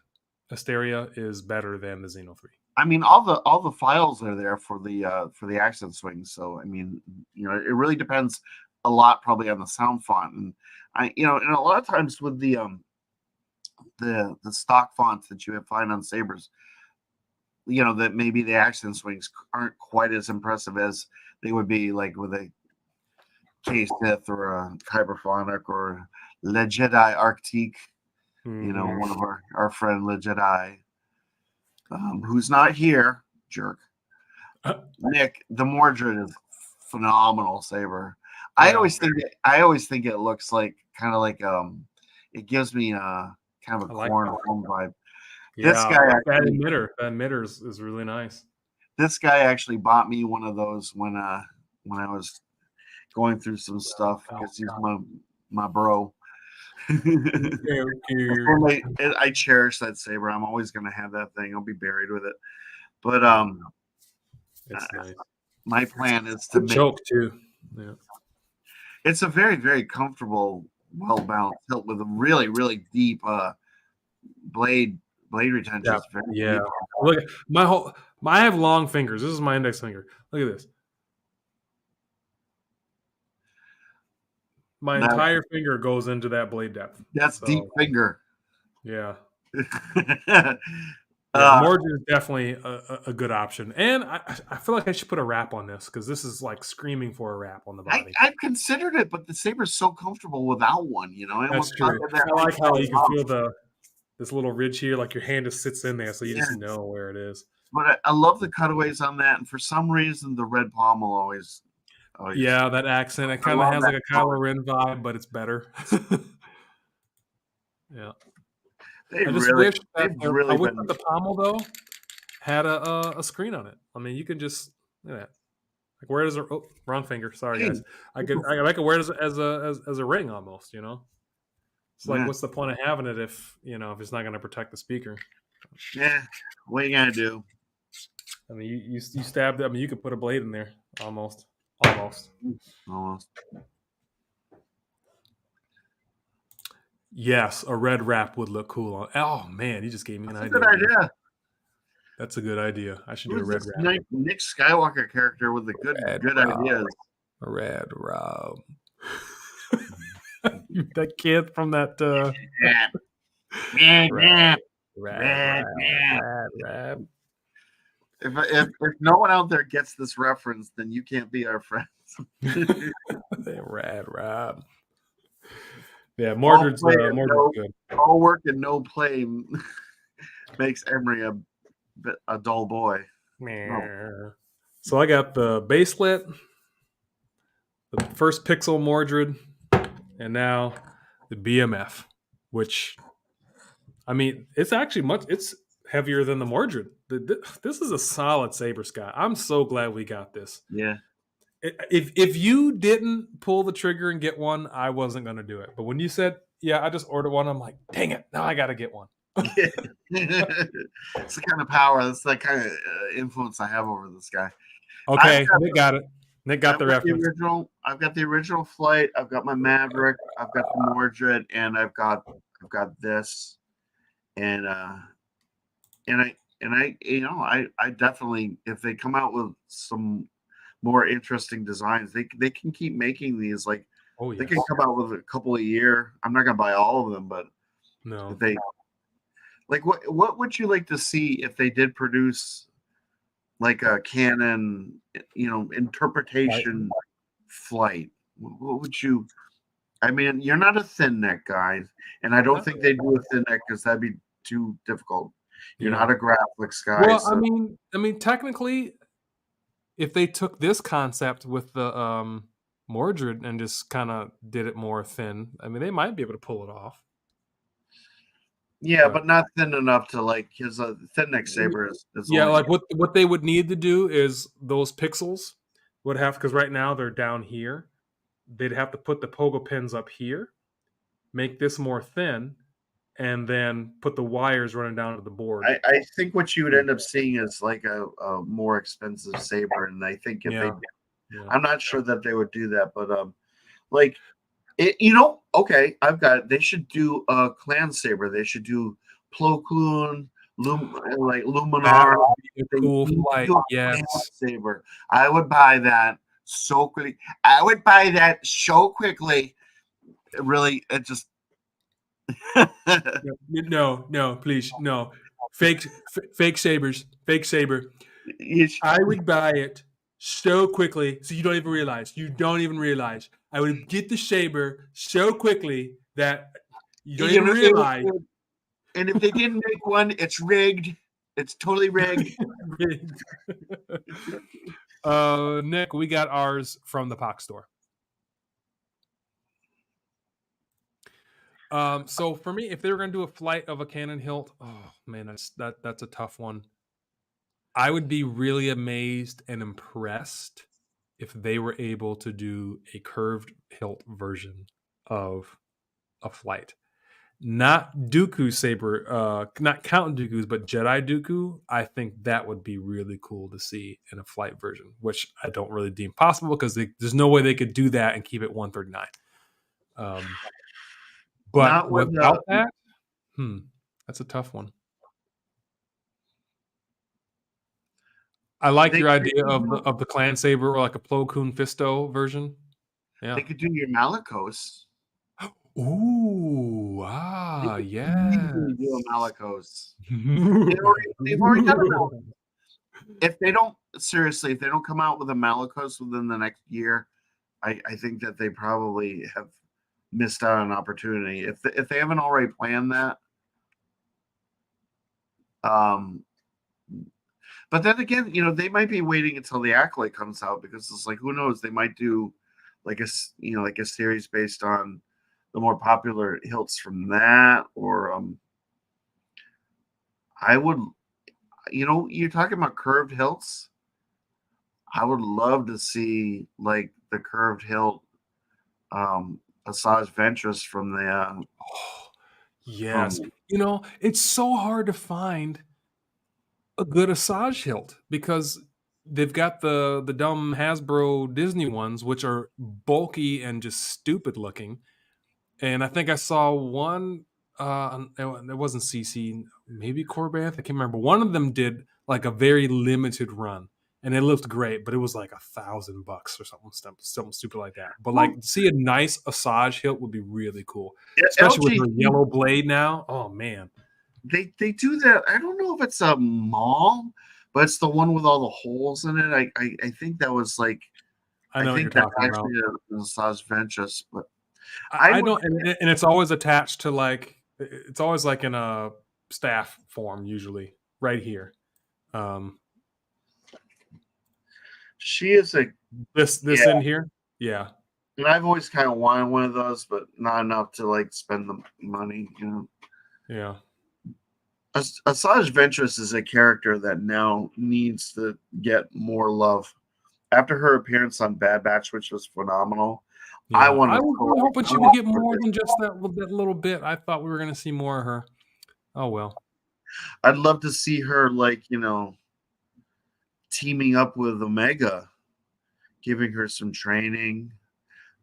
Asteria is better than the Xeno 3. I mean, all the files are there for the accent swing. So I mean, it really depends a lot probably on the sound font, and and a lot of times with the stock fonts that you find on Sabers, that maybe the accent swings aren't quite as impressive as they would be like with a K-Sith or a Hyperphonic or Le Jedi Arctique. Mm-hmm. One of our friend Le Jedi, who's not here, jerk. Nick, the Mordred is phenomenal saber. Yeah. I always think it looks like kind of like it gives me kind of a corn home vibe. Yeah, this guy that emitter is really nice. This guy actually bought me one of those when I was going through some stuff because he's my bro. I cherish that saber. I'm always going to have that thing. I'll be buried with it. But it's nice. My plan is to make choke too. Yeah, it's a very, very comfortable, well balanced hilt with a really, really deep blade retention. Yeah. Look, I have long fingers. This is my index finger. Look at this. My entire finger goes into that blade depth. That's deep finger. Yeah. Mordred is definitely a good option. And I feel like I should put a wrap on this because this is like screaming for a wrap on the body. I've considered it, but the saber's so comfortable without one, That's true. I like how you can feel this little ridge here, like your hand just sits in there, so you just know where it is. But I love the cutaways on that, and for some reason, the red pommel always. Yeah, that accent. It kind of has like a Kylo Ren vibe, but it's better. Yeah. I just wish that the pommel though had a screen on it. I mean, you can just look at that. Like where does wrong finger? Sorry guys. I could wear it as a ring almost. It's like what's the point of having it if it's not going to protect the speaker? Yeah, what are you gonna do? I mean, you stabbed it. I mean, you could put a blade in there almost. Yes, a red wrap would look cool on. Oh man, you just gave me an idea. Good idea. That's a good idea. I should do a Who's red this Rob. Nick Skywalker character with the good ideas? A red Rob. That kid from that Rad. If no one out there gets this reference, then you can't be our friends. Rad Rob. Yeah, Mordred's good. All work and no play makes Emery a dull boy. Oh. So I got the baselet, the first pixel Mordred, and now the BMF, which, I mean, it's actually it's heavier than the Mordred. This is a solid saber, Scott. I'm so glad we got this. Yeah. If you didn't pull the trigger and get one, I wasn't going to do it. But when you said, yeah, I just ordered one, I'm like, dang it, now I got to get one. It's the kind of power, that's the kind of influence I have over this guy. Okay, Nick got it. Nick got the reference. I've got the original Flight. I've got my Maverick. I've got the Mordred, and I've got this, and I definitely, if they come out with some more interesting designs, they can keep making these. Like, they can come out with a couple a year. I'm not gonna buy all of them, but no, if they like, what would you like to see if they did produce like a canon, interpretation Flight? What would you? I mean, you're not a thin neck guy, and I don't think they'd do a thin neck because that'd be too difficult. You're not a graphics guy. Well, so. I mean, technically, if they took this concept with the Mordred and just kind of did it more thin, I mean, they might be able to pull it off. Yeah, but not thin enough to like his thin neck saber is like what they would need to do is those pixels would have, because right now they're down here. They'd have to put the pogo pins up here, make this more thin, and then put the wires running down to the board. I think what you would end up seeing is like a more expensive saber, and I think if they, I'm not sure that they would do that, but like it, okay, I've got it. They should do a clan saber. They should do Plo Koon, Luminar. Cool Flight, yes. Saber. I would buy that so quickly. I would buy that so quickly. Really, it just. No, please, no. Fake sabers, fake saber. I would buy it so quickly, so you don't even realize. I would get the saber so quickly that you don't even realize. And if they didn't make one, it's rigged. It's totally rigged. Nick, we got ours from the Pach Store. So for me, if they were going to do a flight of a cannon hilt, oh man, that's a tough one. I would be really amazed and impressed if they were able to do a curved hilt version of a flight. Not Dooku saber, not Count Dooku's, but Jedi Dooku. I think that would be really cool to see in a flight version, which I don't really deem possible because there's no way they could do that and keep it 139. But without that, that's a tough one. I like your idea of the clan saber or like a Plo Koon Fisto version. Yeah, they could do your Malicos. Ooh, yeah. Do a Malicos. They've already done it. If they don't come out with a Malicos within the next year, I think that they probably have missed out on an opportunity. If they haven't already planned that, but then again, they might be waiting until the Acolyte comes out because it's like, who knows? They might do like a series based on the more popular hilts from that, or I would, you're talking about curved hilts. I would love to see like the curved hilt, Asajj Ventress from the. Yes, it's so hard to find a good Asajj hilt because they've got the dumb Hasbro Disney ones, which are bulky and just stupid looking. And I think I saw one. It wasn't CC, maybe Corbath. I can't remember. One of them did like a very limited run, and it looked great, but it was like $1,000 or something stupid like that. But like, to see a nice Asajj hilt would be really cool, especially with her yellow blade now. Oh man, they do that. I don't know if it's a mall, but it's the one with all the holes in it. I think that was like. I know what you're talking about. Asajj Ventress, but I don't, and it's always attached to like, it's always like in a staff form usually right here. She is a this in here, yeah. And I've always kind of wanted one of those, but not enough to like spend the money, you know. Yeah. Asajj Ventress is a character that now needs to get more love. After her appearance on Bad Batch, which was phenomenal, yeah. I was hoping she would get more than just that little bit. I thought we were going to see more of her. Oh well. I'd love to see her, like, you know, teaming up with Omega, giving her some training.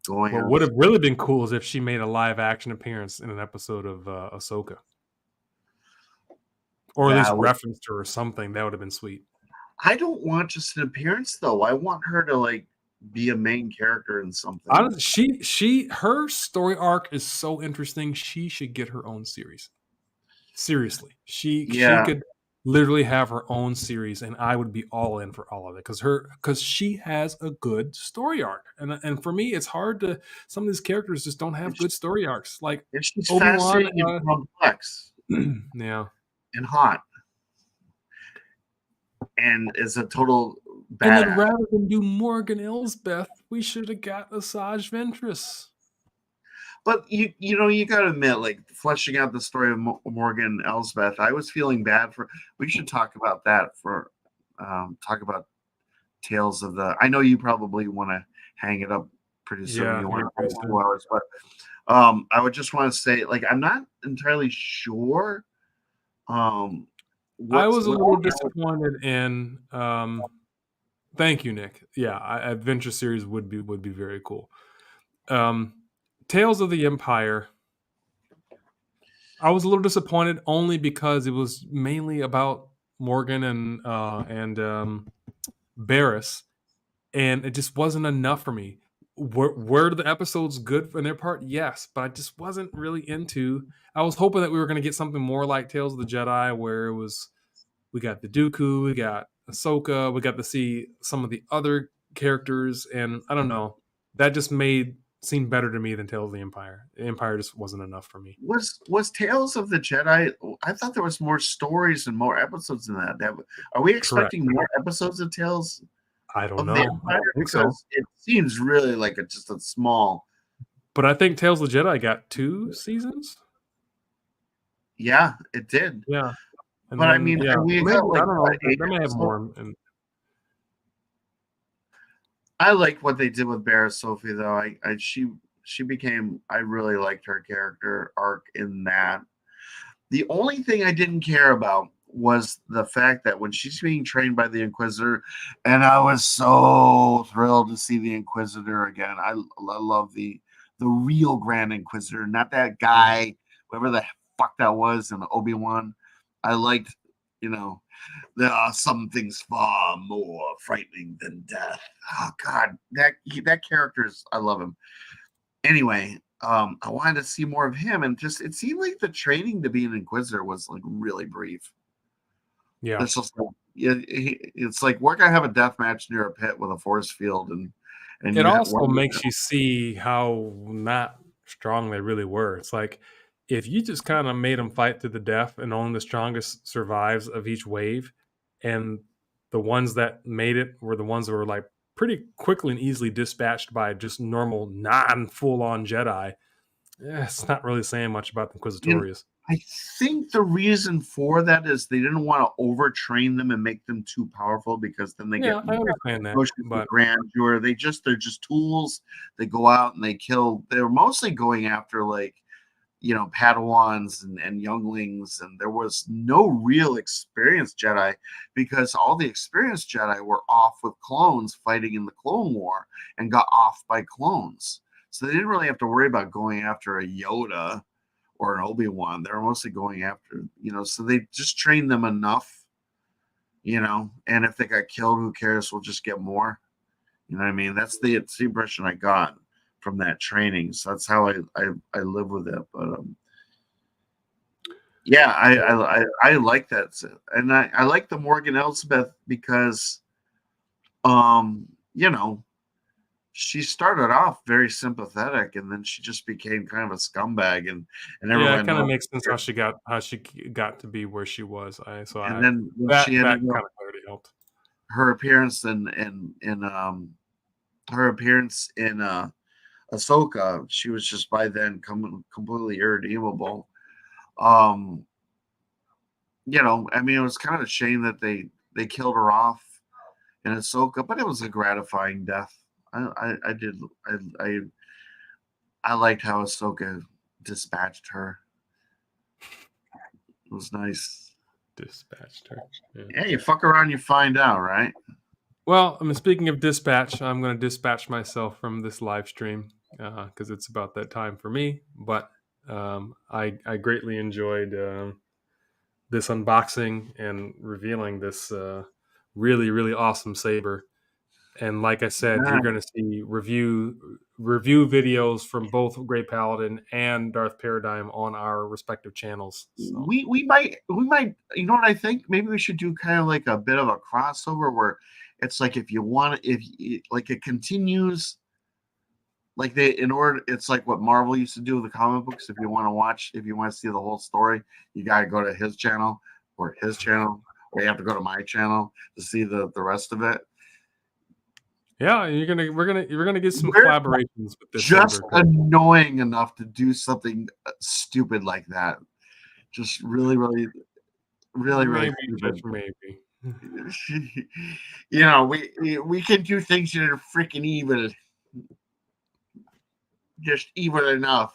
What would have really been cool is if she made a live action appearance in an episode of Ahsoka, or at least referenced her or something. That would have been sweet. I don't want just an appearance though. I want her to like be a main character in something. Honestly, her story arc is so interesting. She should get her own series. Seriously, she could literally have her own series, and I would be all in for all of it because she has a good story arc, and for me, it's hard to. Some of these characters just don't have good story arcs. Like she's fascinating and complex, yeah, and hot. And is a total badass. And then rather than do Morgan Elsbeth, we should have got Asajj Ventress. But you know, you gotta admit, like, fleshing out the story of Morgan Elsbeth, I was feeling bad for. We should talk about that for talk about Tales of the. I know you probably want to hang it up pretty soon. Yeah, you want 2 hours, but I would just want to say, like, I'm not entirely sure. I was a little disappointed in. Thank you, Nick. Yeah, Adventure series would be very cool. Tales of the Empire. I was a little disappointed only because it was mainly about Morgan and Barriss, and it just wasn't enough for me. Were the episodes good for their part? Yes, but I just wasn't really into. I was hoping that we were going to get something more like Tales of the Jedi, where it was. We got the Dooku, we got Ahsoka, we got to see some of the other characters, and I don't know. That just seemed better to me than Tales of the Empire. The Empire just wasn't enough for me. Was Tales of the Jedi? I thought there was more stories and more episodes than that. Are we expecting more episodes of Tales? I don't know. I think so. It seems really like just a small. But I think Tales of the Jedi got 2 seasons. Yeah, it did. Yeah. And but then, I mean, yeah, we maybe, got, like, I don't know. They may have more. I like what they did with Barriss Sophie, though. She became. I really liked her character arc in that. The only thing I didn't care about was the fact that when she's being trained by the Inquisitor, and I was so thrilled to see the Inquisitor again. I love the real Grand Inquisitor, not that guy, whoever the fuck that was in Obi-Wan. I liked, you know, there are some things far more frightening than death. Oh God, that character's, I love him. Anyway, I wanted to see more of him, and just it seemed like the training to be an Inquisitor was like really brief. Yeah, it's just it's like we're gonna have a death match near a pit with a force field, and it also makes you see how not strong they really were. It's like, if you just kind of made them fight to the death and only the strongest survives of each wave, and the ones that made it were the ones that were like pretty quickly and easily dispatched by just normal, non-full-on Jedi, it's not really saying much about the Inquisitorius. I think the reason for that is they didn't want to overtrain them and make them too powerful, because then they get I understand that, grandeur. They're just tools. They go out and they kill. They were mostly going after, like, you know, Padawans and younglings, and there was no real experienced Jedi, because all the experienced Jedi were off with clones fighting in the Clone War and got off by clones. So they didn't really have to worry about going after a Yoda or an Obi-Wan. They were mostly going after, you know, so they just trained them enough you know. And if they got killed, who cares? We'll just get more. You know what I mean? That's the impression I got from that training. So that's how I live with it. But yeah, I like that, and I like the Morgan Elsbeth because, you know, she started off very sympathetic, and then she just became kind of a scumbag, and everyone. Yeah, it kind of makes sense how she got to be where she was. Then when that she ended kind up, of clarity helped. her appearance in Ahsoka, she was just by then completely irredeemable. You know, I mean, it was kind of a shame that they killed her off in Ahsoka, but it was a gratifying death. I liked how Ahsoka dispatched her. It was nice. Dispatched her. Yeah, you fuck around, you find out, right? Well, I mean, speaking of dispatch, I'm going to dispatch myself from this live stream because it's about that time for me. But I greatly enjoyed this unboxing and revealing this really, really awesome saber. And like I said, you're going to see review videos from both Great Paladin and Darth Paradigm on our respective channels. So. We might, you know what I think? Maybe we should do kind of like a bit of a crossover where it's like if you want, like it continues, like it's like what Marvel used to do with the comic books. If you want to see the whole story, you got to go to his channel, or you have to go to my channel to see the rest of it. Yeah, we're gonna get some collaborations with this. Just annoying enough to do something stupid like that. Just really stupid. Maybe. You know, we can do things that are freaking evil. Just evil enough.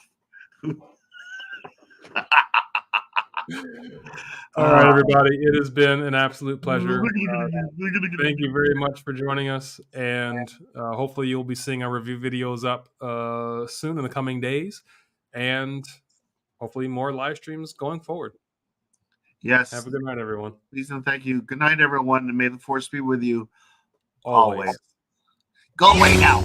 All right, everybody. It has been an absolute pleasure. Thank you very much for joining us, and hopefully you'll be seeing our review videos up soon in the coming days, and hopefully more live streams going forward. Yes. Have a good night, everyone. Please and thank you. Good night, everyone, and may the force be with you always. Go away now.